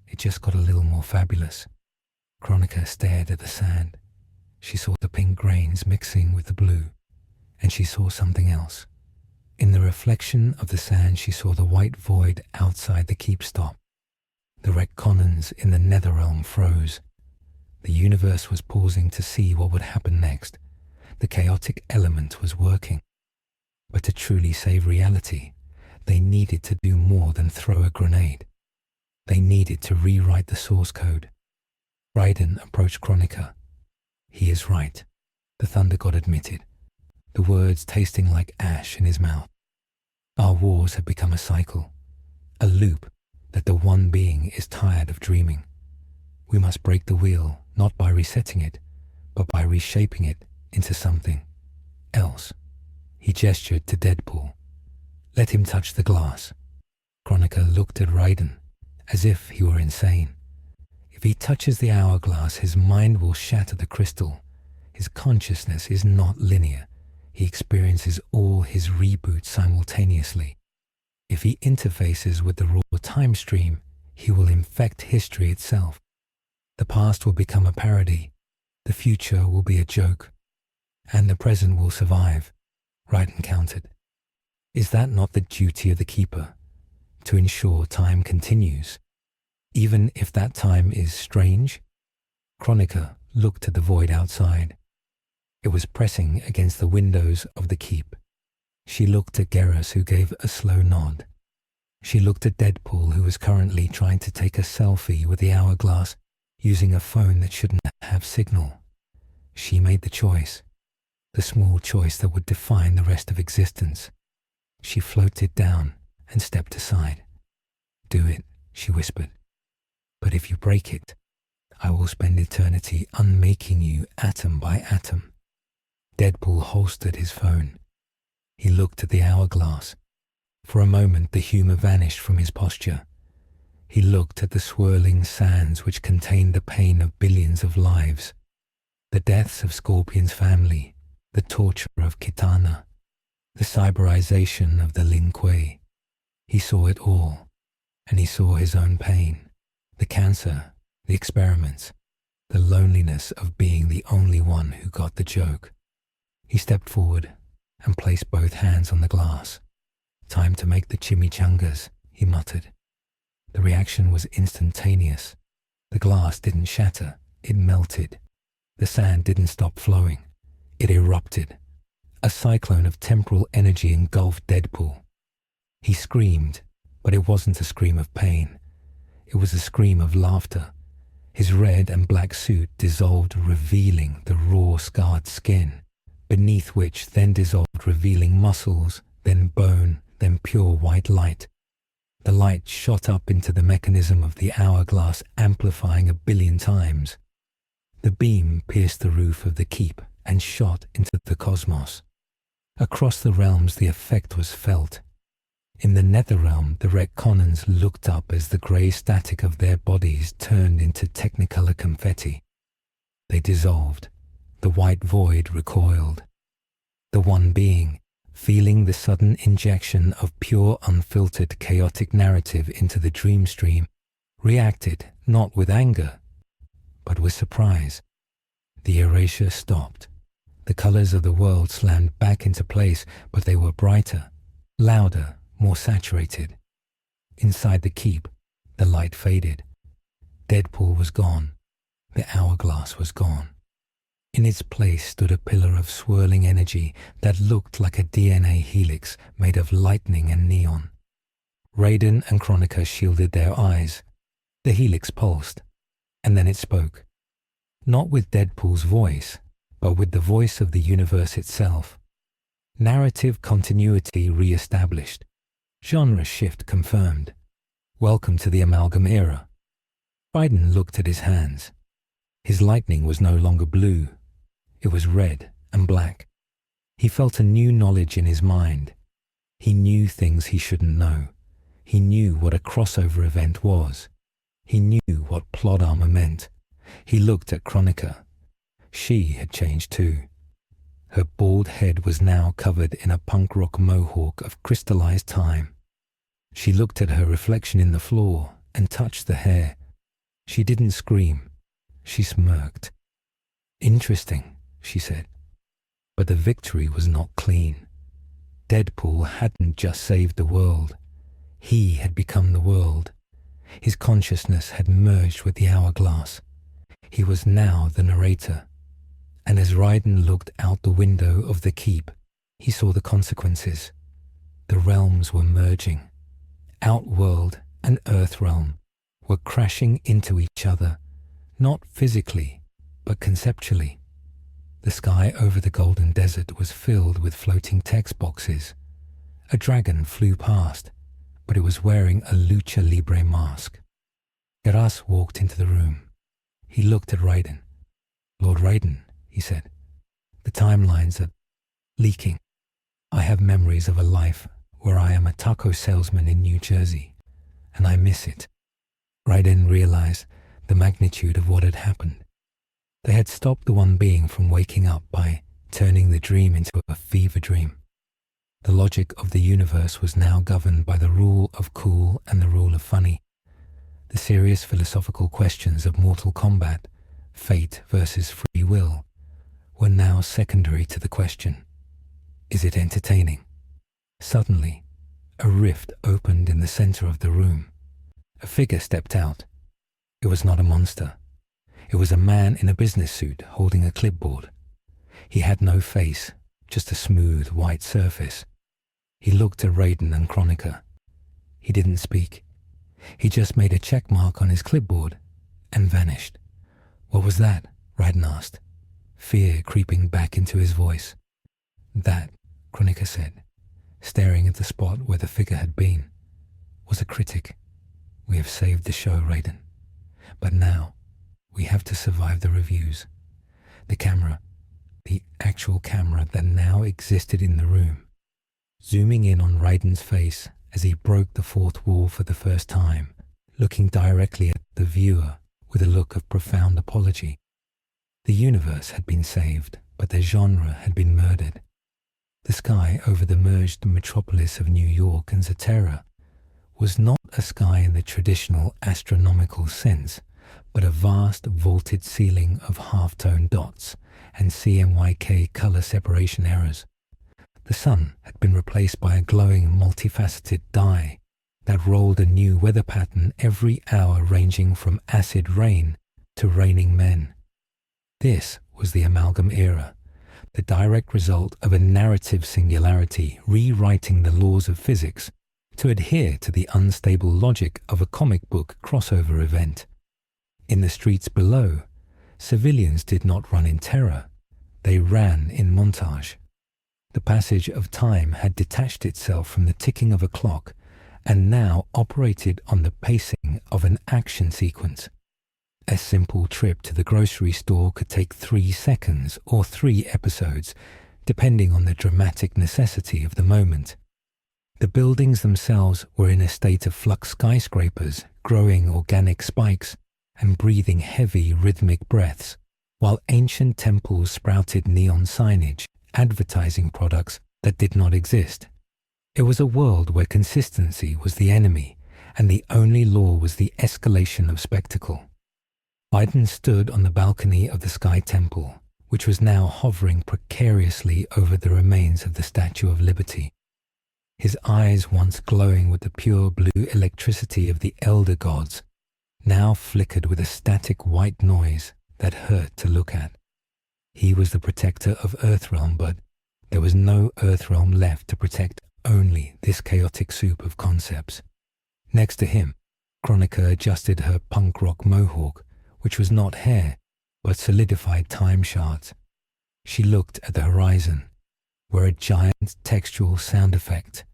It just got a little more fabulous." Chronica stared at the sand. She saw the pink grains mixing with the blue, and she saw something else. In the reflection of the sand, she saw the white void outside the keep stop. The Redcons in the Netherrealm froze. The universe was pausing to see what would happen next. The chaotic element was working. But to truly save reality, they needed to do more than throw a grenade. They needed to rewrite the source code. Raiden approached Chronica. "He is right," the Thunder God admitted, the words tasting like ash in his mouth. "Our wars have become a cycle, a loop that the one being is tired of dreaming. We must break the wheel, not by resetting it, but by reshaping it into something else." He gestured to Deadpool. "Let him touch the glass." Chronica looked at Raiden as if he were insane. "If he touches the hourglass, his mind will shatter the crystal. His consciousness is not linear. He experiences all his reboots simultaneously. If he interfaces with the raw time stream, he will infect history itself. The past will become a parody. The future will be a joke. And the present will survive," Raiden countered. "Is that not the duty of the Keeper? To ensure time continues, even if that time is strange?" Chronica looked at the void outside. It was pressing against the windows of the keep. She looked at Geras, who gave a slow nod. She looked at Deadpool, who was currently trying to take a selfie with the hourglass using a phone that shouldn't have signal. She made the choice, the small choice that would define the rest of existence. She floated down and stepped aside. "Do it," she whispered. "But if you break it, I will spend eternity unmaking you atom by atom." Deadpool holstered his phone. He looked at the hourglass. For a moment the humor vanished from his posture. He looked at the swirling sands which contained the pain of billions of lives, the deaths of Scorpion's family, the torture of Kitana, the cyberization of the Lin Kuei. He saw it all, and he saw his own pain, the cancer, the experiments, the loneliness of being the only one who got the joke. He stepped forward and placed both hands on the glass. "Time to make the chimichangas," he muttered. The reaction was instantaneous. The glass didn't shatter, it melted. The sand didn't stop flowing, it erupted. A cyclone of temporal energy engulfed Deadpool. He screamed, but it wasn't a scream of pain. It was a scream of laughter. His red and black suit dissolved, revealing the raw, scarred skin, beneath which then dissolved, revealing muscles, then bone, then pure white light. The light shot up into the mechanism of the hourglass, amplifying 1,000,000,000 times. The beam pierced the roof of the keep and shot into the cosmos. Across the realms the effect was felt. In the Netherrealm, the Redcons looked up as the grey static of their bodies turned into technicolor confetti. They dissolved. The white void recoiled. The one being, feeling the sudden injection of pure, unfiltered, chaotic narrative into the dream stream, reacted not with anger, but with surprise. The erasure stopped. The colors of the world slammed back into place, but they were brighter, louder, more saturated. Inside the keep, the light faded. Deadpool was gone. The hourglass was gone. In its place stood a pillar of swirling energy that looked like a DNA helix made of lightning and neon. Raiden and Chronica shielded their eyes. The helix pulsed, and then it spoke. Not with Deadpool's voice, but with the voice of the universe itself. Narrative continuity re-established. Genre shift confirmed. Welcome to the Amalgam Era. Raiden looked at his hands. His lightning was no longer blue. It was red and black. He felt a new knowledge in his mind. He knew things he shouldn't know. He knew what a crossover event was. He knew what plot armor meant. He looked at Chronica. She had changed too. Her bald head was now covered in a punk rock mohawk of crystallized time. She looked at her reflection in the floor and touched the hair. She didn't scream. She smirked. "Interesting," she said. But the victory was not clean. Deadpool hadn't just saved the world. He had become the world. His consciousness had merged with the hourglass. He was now the narrator. And as Raiden looked out the window of the keep, he saw the consequences. The realms were merging. Outworld and Earthrealm were crashing into each other, not physically, but conceptually. The sky over the golden desert was filled with floating text boxes. A dragon flew past, but it was wearing a lucha libre mask. Geras walked into the room. He looked at Raiden. "Lord Raiden," he said, "the timelines are leaking. I have memories of a life where I am a taco salesman in New Jersey, and I miss it." Raiden realized the magnitude of what had happened. They had stopped the one being from waking up by turning the dream into a fever dream. The logic of the universe was now governed by the rule of cool and the rule of funny. The serious philosophical questions of Mortal Kombat, fate versus free will, were now secondary to the question, is it entertaining? Suddenly, a rift opened in the center of the room. A figure stepped out. It was not a monster. It was a man in a business suit holding a clipboard. He had no face, just a smooth white surface. He looked at Raiden and Kronika. He didn't speak. He just made a check mark on his clipboard and vanished. "What was that?" Raiden asked, fear creeping back into his voice. "That," Kronika said, staring at the spot where the figure had been, "was a critic. We have saved the show, Raiden. But now, we have to survive the reviews." The camera, the actual camera that now existed in the room, zooming in on Raiden's face as he broke the fourth wall for the first time, looking directly at the viewer with a look of profound apology. The universe had been saved, but the genre had been murdered. The sky over the merged metropolis of New York and Zatera was not a sky in the traditional astronomical sense, but a vast vaulted ceiling of half-tone dots and CMYK color separation errors. The sun had been replaced by a glowing multifaceted die that rolled a new weather pattern every hour, ranging from acid rain to raining men. This was the Amalgam Era, the direct result of a narrative singularity rewriting the laws of physics to adhere to the unstable logic of a comic book crossover event. In the streets below, civilians did not run in terror, they ran in montage. The passage of time had detached itself from the ticking of a clock and now operated on the pacing of an action sequence. A simple trip to the grocery store could take 3 seconds or 3 episodes, depending on the dramatic necessity of the moment. The buildings themselves were in a state of flux, skyscrapers, growing organic spikes, and breathing heavy rhythmic breaths, while ancient temples sprouted neon signage, advertising products that did not exist. It was a world where consistency was the enemy, and the only law was the escalation of spectacle. Raiden stood on the balcony of the Sky Temple, which was now hovering precariously over the remains of the Statue of Liberty. His eyes, once glowing with the pure blue electricity of the elder gods, now flickered with a static white noise that hurt to look at. He was the protector of Earthrealm, but there was no Earthrealm left to protect only this chaotic soup of concepts. Next to him, Kronika adjusted her punk rock mohawk, which was not hair, but solidified time shards. She looked at the horizon, where a giant textual sound effect,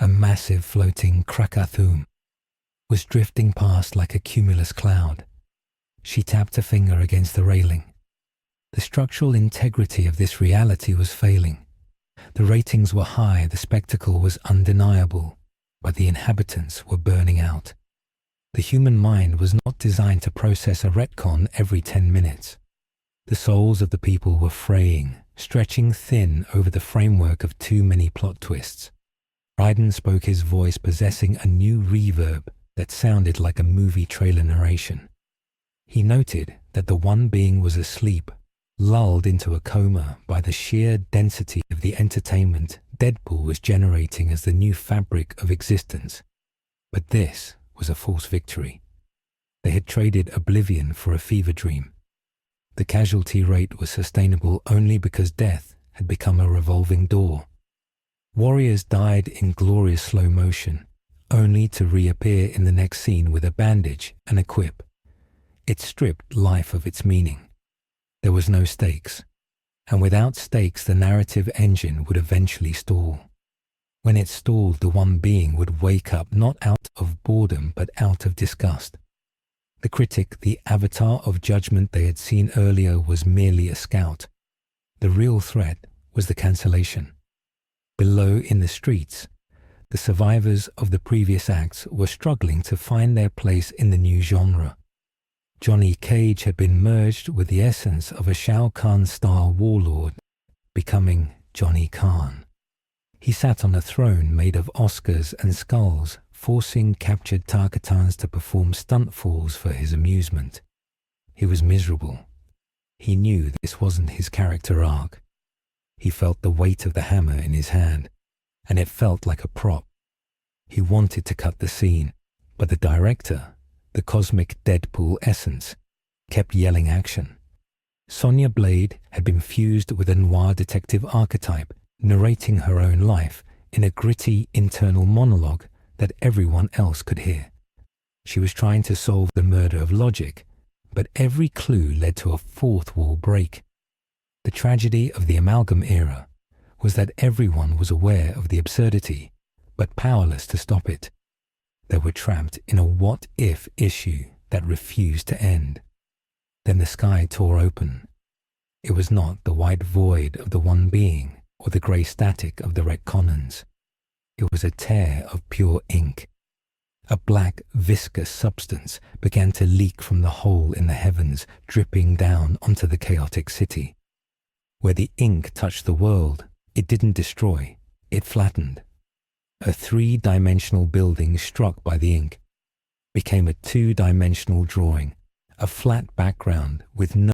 a massive floating krakathum, was drifting past like a cumulus cloud. She tapped a finger against the railing. The structural integrity of this reality was failing. The ratings were high, the spectacle was undeniable, but the inhabitants were burning out. The human mind was not designed to process a retcon every 10 minutes. The souls of the people were fraying, stretching thin over the framework of too many plot twists. Raiden spoke, his voice possessing a new reverb that sounded like a movie trailer narration. He noted that the one being was asleep, lulled into a coma by the sheer density of the entertainment Deadpool was generating as the new fabric of existence. But this was a false victory. They had traded oblivion for a fever dream. The casualty rate was sustainable only because death had become a revolving door. Warriors died in glorious slow motion, only to reappear in the next scene with a bandage and a quip. It stripped life of its meaning. There was no stakes, and without stakes the narrative engine would eventually stall. When it stalled, the one being would wake up not out of boredom but out of disgust. The critic, the avatar of judgment they had seen earlier, was merely a scout. The real threat was the cancellation. Below in the streets, the survivors of the previous acts were struggling to find their place in the new genre. Johnny Cage had been merged with the essence of a Shao Kahn-style warlord, becoming Johnny Khan. He sat on a throne made of Oscars and skulls, forcing captured Tarkatans to perform stunt falls for his amusement. He was miserable. He knew this wasn't his character arc. He felt the weight of the hammer in his hand, and it felt like a prop. He wanted to cut the scene, but the director, the cosmic Deadpool essence, kept yelling action. Sonya Blade had been fused with a noir detective archetype, narrating her own life in a gritty internal monologue that everyone else could hear. She was trying to solve the murder of logic, but every clue led to a fourth wall break. The tragedy of the Amalgam Era was that everyone was aware of the absurdity, but powerless to stop it. They were trapped in a what-if issue that refused to end. Then the sky tore open. It was not the white void of the one being or the grey static of the Redcons. It was a tear of pure ink. A black, viscous substance began to leak from the hole in the heavens, dripping down onto the chaotic city. Where the ink touched the world, it didn't destroy, it flattened. A three-dimensional building struck by the ink became a two-dimensional drawing, a flat background with no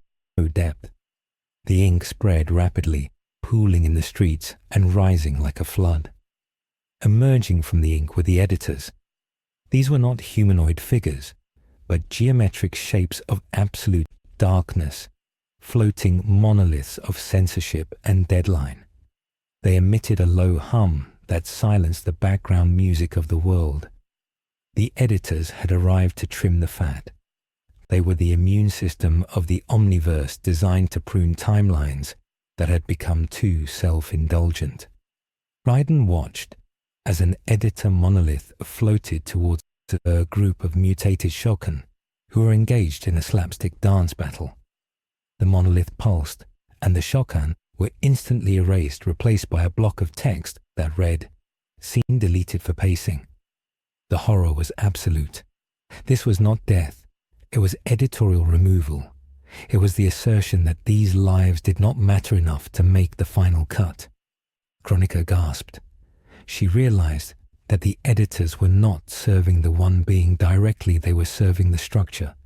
depth. The ink spread rapidly, pooling in the streets and rising like a flood. Emerging from the ink were the editors. These were not humanoid figures, but geometric shapes of absolute darkness, floating monoliths of censorship and deadline. They emitted a low hum that silenced the background music of the world. The editors had arrived to trim the fat. They were the immune system of the omniverse designed to prune timelines that had become too self-indulgent. Raiden watched as an editor monolith floated towards a group of mutated Shokan who were engaged in a slapstick dance battle. The monolith pulsed, and the Shokan were instantly erased, replaced by a block of text that read, "Scene deleted for pacing." The horror was absolute. This was not death. It was editorial removal. It was the assertion that these lives did not matter enough to make the final cut. Chronica gasped. She realized that the editors were not serving the one being directly, they were serving the structure.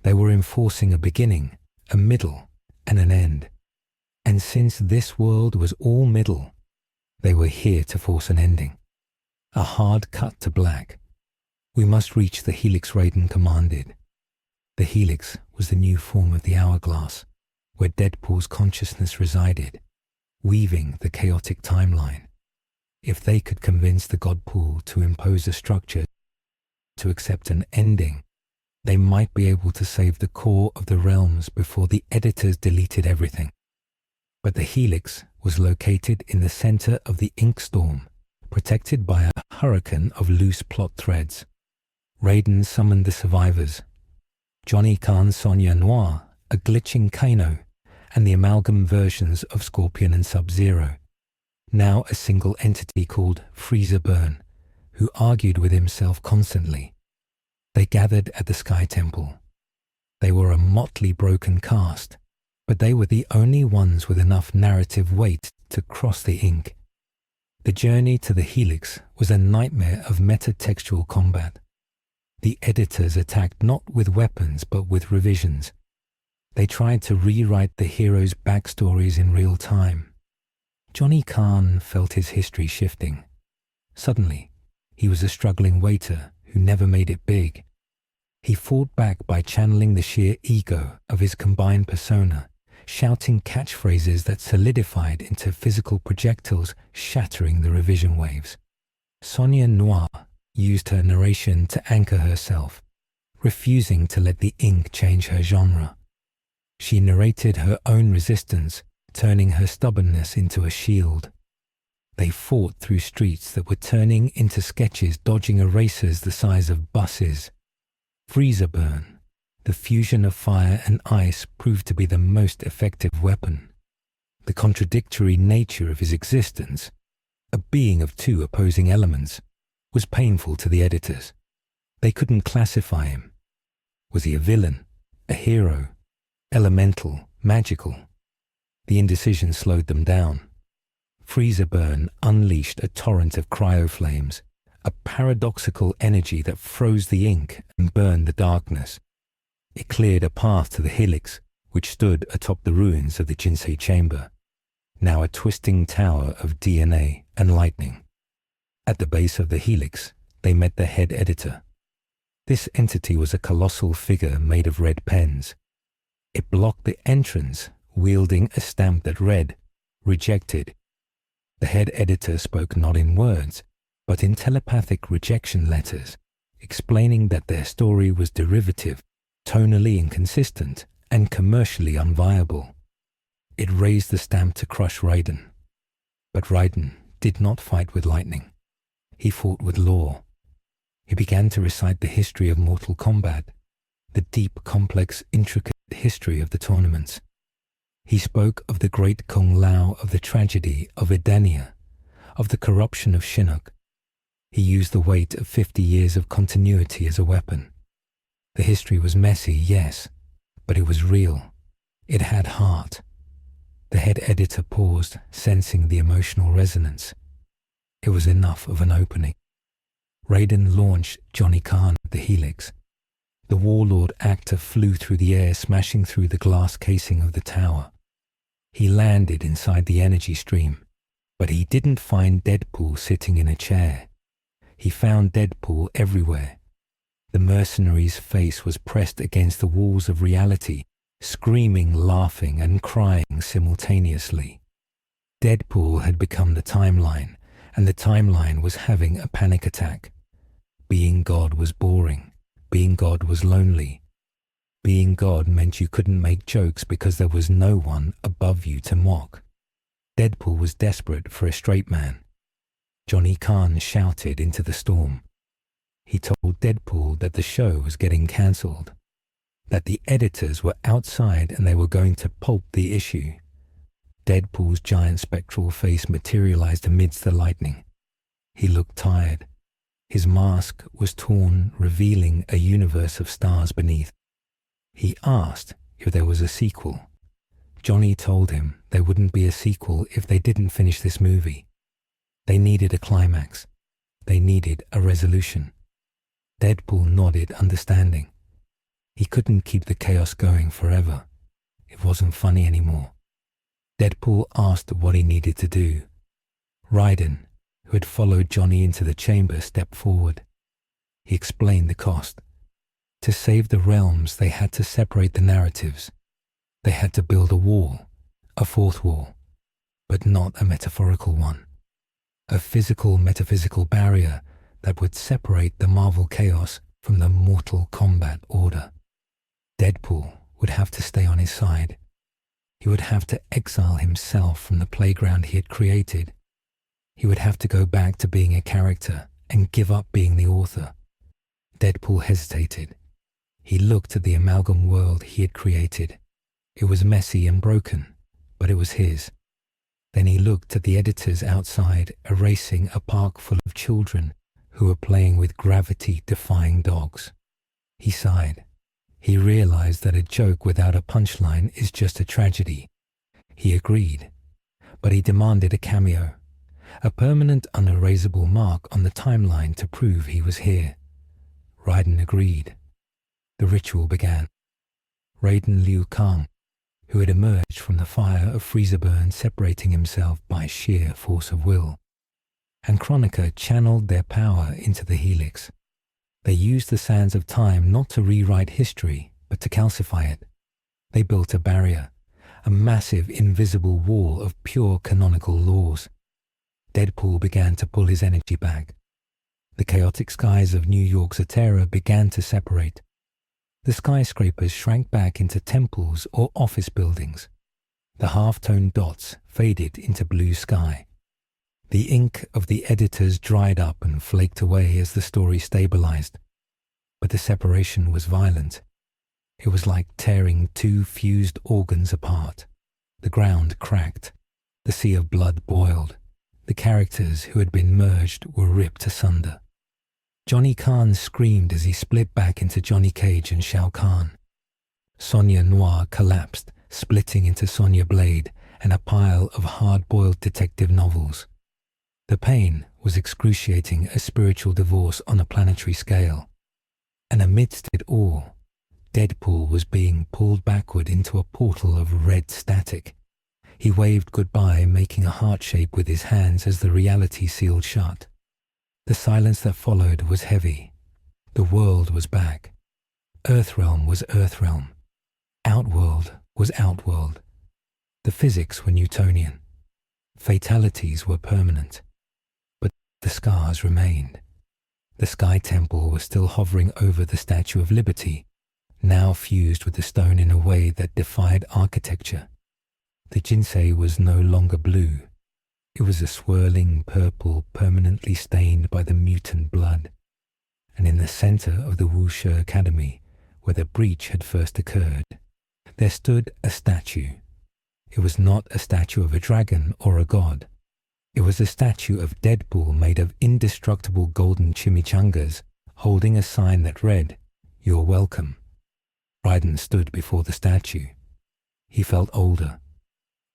They were enforcing a beginning, a middle, and an end. And since this world was all middle, they were here to force an ending. A hard cut to black. We must reach the helix Raiden commanded. The helix was the new form of the hourglass, where Deadpool's consciousness resided, weaving the chaotic timeline. If they could convince the Godpool to impose a structure, to accept an ending, they might be able to save the core of the realms before the editors deleted everything. But the helix was located in the center of the ink storm, protected by a hurricane of loose plot threads. Raiden summoned the survivors. Johnny Khan, Sonya Noir, a glitching Kano, and the amalgam versions of Scorpion and Subzero. Now a single entity called Freezer Burn, who argued with himself constantly. They gathered at the Sky Temple. They were a motley broken cast, but they were the only ones with enough narrative weight to cross the ink. The journey to the Helix was a nightmare of metatextual combat. The editors attacked not with weapons but with revisions. They tried to rewrite the heroes' backstories in real time. Johnny Khan felt his history shifting. Suddenly, he was a struggling waiter who who never made it big. He fought back by channeling the sheer ego of his combined persona, shouting catchphrases that solidified into physical projectiles, shattering the revision waves. Sonia Noir used her narration to anchor herself, refusing to let the ink change her genre. She narrated her own resistance, turning her stubbornness into a shield. They fought through streets that were turning into sketches, dodging erasers the size of buses. Freezer burn, the fusion of fire and ice, proved to be the most effective weapon. The contradictory nature of his existence, a being of two opposing elements, was painful to the editors. They couldn't classify him. Was he a villain, a hero, elemental, magical? The indecision slowed them down. Freezer burn unleashed a torrent of cryoflames, a paradoxical energy that froze the ink and burned the darkness. It cleared a path to the helix, which stood atop the ruins of the Jinsei chamber, now a twisting tower of DNA and lightning. At the base of the helix, they met the head editor. This entity was a colossal figure made of red pens. It blocked the entrance, wielding a stamp that read, "Rejected." The head editor spoke not in words, but in telepathic rejection letters, explaining that their story was derivative, tonally inconsistent, and commercially unviable. It raised the stamp to crush Raiden. But Raiden did not fight with lightning. He fought with law. He began to recite the history of Mortal Kombat, the deep, complex, intricate history of the tournaments. He spoke of the great Kung Lao, of the tragedy of Edenia, of the corruption of Shinnok. He used the weight of 50 years of continuity as a weapon. The history was messy, yes, but it was real. It had heart. The head editor paused, sensing the emotional resonance. It was enough of an opening. Raiden launched Johnny Khan at the helix. The warlord actor flew through the air, smashing through the glass casing of the tower. He landed inside the energy stream, but he didn't find Deadpool sitting in a chair. He found Deadpool everywhere. The mercenary's face was pressed against the walls of reality, screaming, laughing, and crying simultaneously. Deadpool had become the timeline, and the timeline was having a panic attack. Being God was boring. Being God was lonely. Being God meant you couldn't make jokes because there was no one above you to mock. Deadpool was desperate for a straight man. Johnny Khan shouted into the storm. He told Deadpool that the show was getting cancelled, that the editors were outside and they were going to pulp the issue. Deadpool's giant spectral face materialized amidst the lightning. He looked tired. His mask was torn, revealing a universe of stars beneath. He asked if there was a sequel. Johnny told him there wouldn't be a sequel if they didn't finish this movie. They needed a climax. They needed a resolution. Deadpool nodded, understanding. He couldn't keep the chaos going forever. It wasn't funny anymore. Deadpool asked what he needed to do. Raiden, who had followed Johnny into the chamber, stepped forward. He explained the cost. To save the realms, they had to separate the narratives. They had to build a wall, a fourth wall, but not a metaphorical one. A physical, metaphysical barrier that would separate the Marvel chaos from the Mortal Kombat order. Deadpool would have to stay on his side. He would have to exile himself from the playground he had created. He would have to go back to being a character and give up being the author. Deadpool hesitated. He looked at the amalgam world he had created. It was messy and broken, but it was his. Then he looked at the editors outside, erasing a park full of children who were playing with gravity-defying dogs. He sighed. He realized that a joke without a punchline is just a tragedy. He agreed, but he demanded a cameo, a permanent unerasable mark on the timeline to prove he was here. Raiden agreed. The ritual began. Raiden Liu Kang, who had emerged from the fire of freezer burn, separating himself by sheer force of will, and Chronicle channeled their power into the helix. They used the sands of time not to rewrite history, but to calcify it. They built a barrier, a massive invisible wall of pure canonical laws. Deadpool began to pull his energy back. The chaotic skies of New York's Atera began to separate. The skyscrapers shrank back into temples or office buildings. The half-toned dots faded into blue sky. The ink of the editors dried up and flaked away as the story stabilized. But the separation was violent. It was like tearing two fused organs apart. The ground cracked. The sea of blood boiled. The characters who had been merged were ripped asunder. Johnny Khan screamed as he split back into Johnny Cage and Shao Kahn. Sonya Noir collapsed, splitting into Sonya Blade and a pile of hard-boiled detective novels. The pain was excruciating as spiritual divorce on a planetary scale. And amidst it all, Deadpool was being pulled backward into a portal of red static. He waved goodbye, making a heart shape with his hands as the reality sealed shut. The silence that followed was heavy. The world was back. Earthrealm was Earthrealm. Outworld was Outworld. The physics were Newtonian. Fatalities were permanent. But the scars remained. The Sky Temple was still hovering over the Statue of Liberty, now fused with the stone in a way that defied architecture. The Jinsei was no longer blue. It was a swirling purple permanently stained by the mutant blood. And in the center of the Wu Shi Academy, where the breach had first occurred, there stood a statue. It was not a statue of a dragon or a god. It was a statue of Deadpool made of indestructible golden chimichangas, holding a sign that read, "You're welcome." Raiden stood before the statue. He felt older.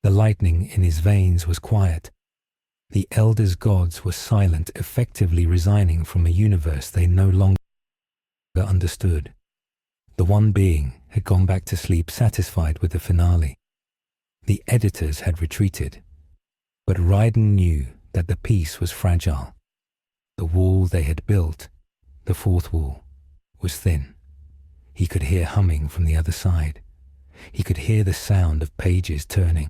The lightning in his veins was quiet. The Elders' gods were silent, effectively resigning from a universe they no longer understood. The one being had gone back to sleep satisfied with the finale. The editors had retreated. But Raiden knew that the peace was fragile. The wall they had built, the fourth wall, was thin. He could hear humming from the other side. He could hear the sound of pages turning.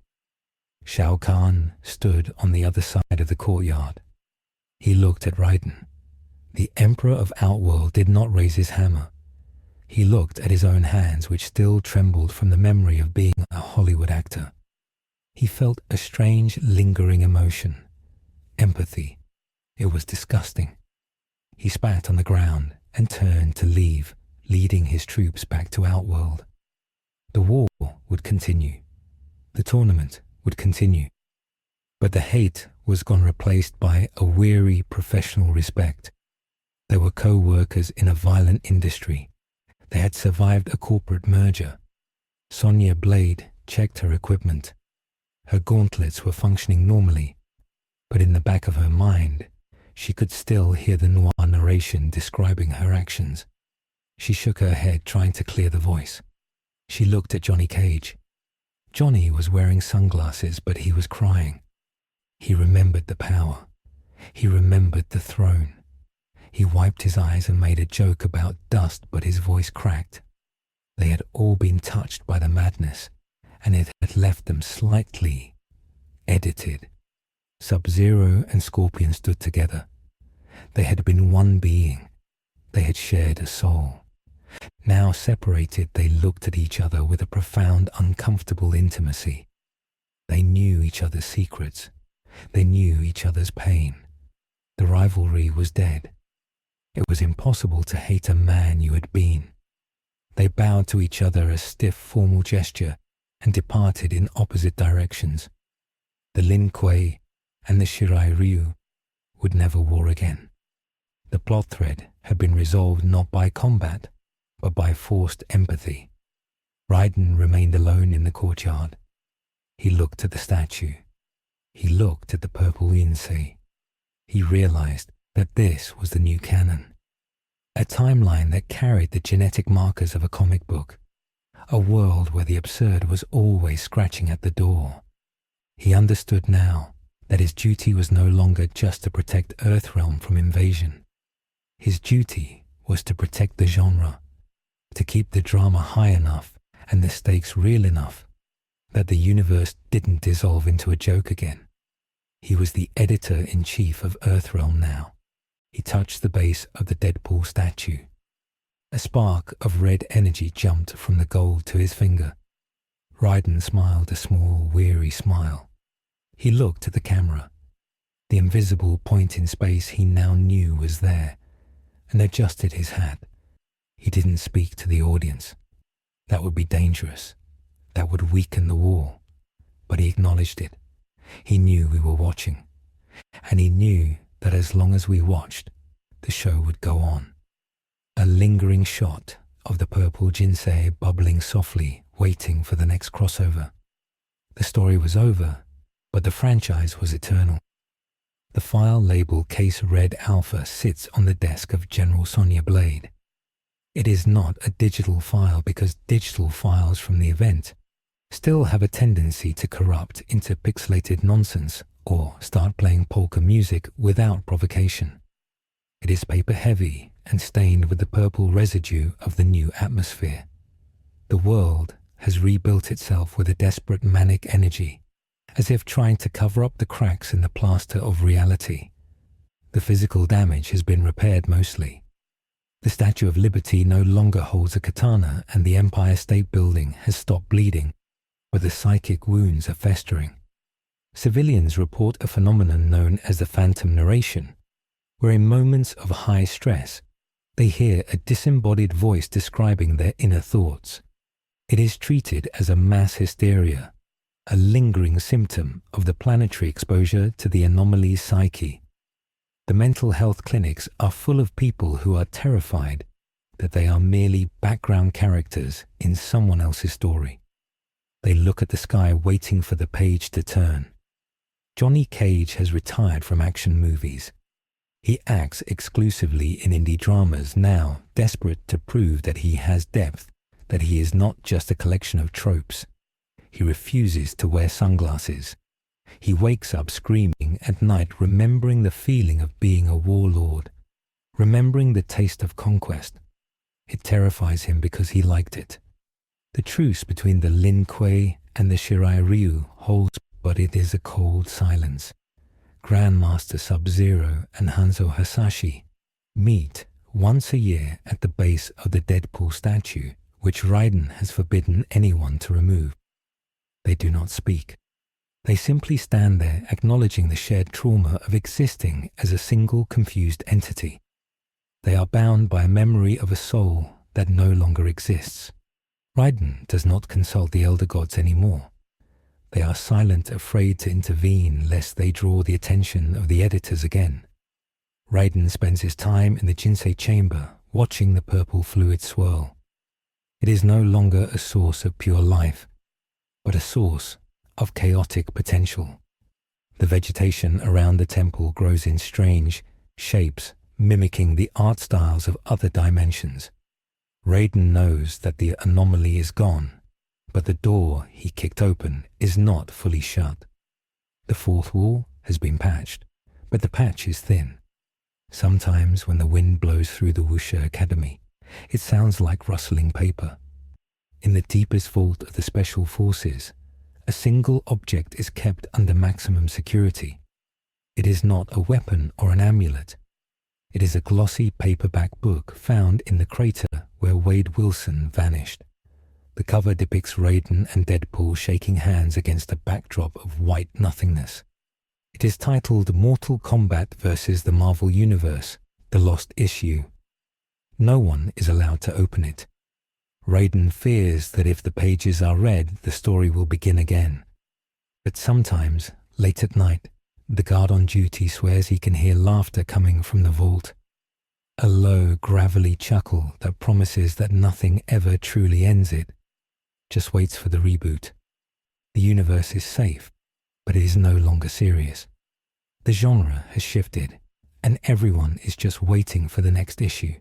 Shao Kahn stood on the other side of the courtyard. He looked at Raiden. The Emperor of Outworld did not raise his hammer. He looked at his own hands, which still trembled from the memory of being a Hollywood actor. He felt a strange, lingering emotion. Empathy. It was disgusting. He spat on the ground and turned to leave, leading his troops back to Outworld. The war would continue. The tournament would continue. But the hate was gone, replaced by a weary professional respect. They were co-workers in a violent industry. They had survived a corporate merger. Sonya Blade checked her equipment. Her gauntlets were functioning normally, but in the back of her mind, she could still hear the noir narration describing her actions. She shook her head, trying to clear the voice. She looked at Johnny Cage. Johnny was wearing sunglasses, but he was crying. He remembered the power. He remembered the throne. He wiped his eyes and made a joke about dust, but his voice cracked. They had all been touched by the madness, and it had left them slightly edited. Subzero and Scorpion stood together. They had been one being. They had shared a soul. Now separated, they looked at each other with a profound, uncomfortable intimacy. They knew each other's secrets. They knew each other's pain. The rivalry was dead. It was impossible to hate a man you had been. They bowed to each other, a stiff, formal gesture, and departed in opposite directions. The Lin Kuei and the Shirai Ryu would never war again. The plot thread had been resolved not by combat, but by forced empathy. Raiden remained alone in the courtyard. He looked at the statue. He looked at the purple Jinsei. He realized that this was the new canon. A timeline that carried the genetic markers of a comic book. A world where the absurd was always scratching at the door. He understood now that his duty was no longer just to protect Earthrealm from invasion. His duty was to protect the genre, to keep the drama high enough and the stakes real enough that the universe didn't dissolve into a joke again. He was the editor-in-chief of Earthrealm now. He touched the base of the Deadpool statue. A spark of red energy jumped from the gold to his finger. Raiden smiled a small, weary smile. He looked at the camera. The invisible point in space he now knew was there, and adjusted his hat. He didn't speak to the audience. That would be dangerous. That would weaken the wall. But he acknowledged it. He knew we were watching. And he knew that as long as we watched, the show would go on. A lingering shot of the purple Jinsei bubbling softly, waiting for the next crossover. The story was over, but the franchise was eternal. The file label Case Red Alpha sits on the desk of General Sonya Blade. It is not a digital file because digital files from the event still have a tendency to corrupt into pixelated nonsense or start playing polka music without provocation. It is paper heavy and stained with the purple residue of the new atmosphere. The world has rebuilt itself with a desperate manic energy, as if trying to cover up the cracks in the plaster of reality. The physical damage has been repaired mostly. The Statue of Liberty no longer holds a katana and the Empire State Building has stopped bleeding, but the psychic wounds are festering. Civilians report a phenomenon known as the phantom narration, where in moments of high stress, they hear a disembodied voice describing their inner thoughts. It is treated as a mass hysteria, a lingering symptom of the planetary exposure to the anomaly psyche. The mental health clinics are full of people who are terrified that they are merely background characters in someone else's story. They look at the sky waiting for the page to turn. Johnny Cage has retired from action movies. He acts exclusively in indie dramas now, desperate to prove that he has depth, that he is not just a collection of tropes. He refuses to wear sunglasses. He wakes up screaming at night, remembering the feeling of being a warlord, remembering the taste of conquest. It terrifies him because he liked it. The truce between the Lin Kuei and the Shirai Ryu holds, but it is a cold silence. Grandmaster Subzero and Hanzo Hasashi meet once a year at the base of the Deadpool statue, which Raiden has forbidden anyone to remove. They do not speak. They simply stand there acknowledging the shared trauma of existing as a single confused entity. They are bound by a memory of a soul that no longer exists. Raiden does not consult the elder gods anymore. They are silent, afraid to intervene lest they draw the attention of the editors again. Raiden spends his time in the Jinsei chamber, watching the purple fluid swirl. It is no longer a source of pure life, but a source of chaotic potential. The vegetation around the temple grows in strange shapes, mimicking the art styles of other dimensions. Raiden knows that the anomaly is gone, but the door he kicked open is not fully shut. The fourth wall has been patched, but the patch is thin. Sometimes when the wind blows through the Wu Shi Academy, it sounds like rustling paper. In the deepest vault of the Special Forces, a single object is kept under maximum security. It is not a weapon or an amulet. It is a glossy paperback book found in the crater where Wade Wilson vanished. The cover depicts Raiden and Deadpool shaking hands against a backdrop of white nothingness. It is titled Mortal Kombat vs. the Marvel Universe, the Lost Issue. No one is allowed to open it. Raiden fears that if the pages are read, the story will begin again. But sometimes, late at night, the guard on duty swears he can hear laughter coming from the vault. A low, gravelly chuckle that promises that nothing ever truly ends it, just waits for the reboot. The universe is safe, but it is no longer serious. The genre has shifted, and everyone is just waiting for the next issue.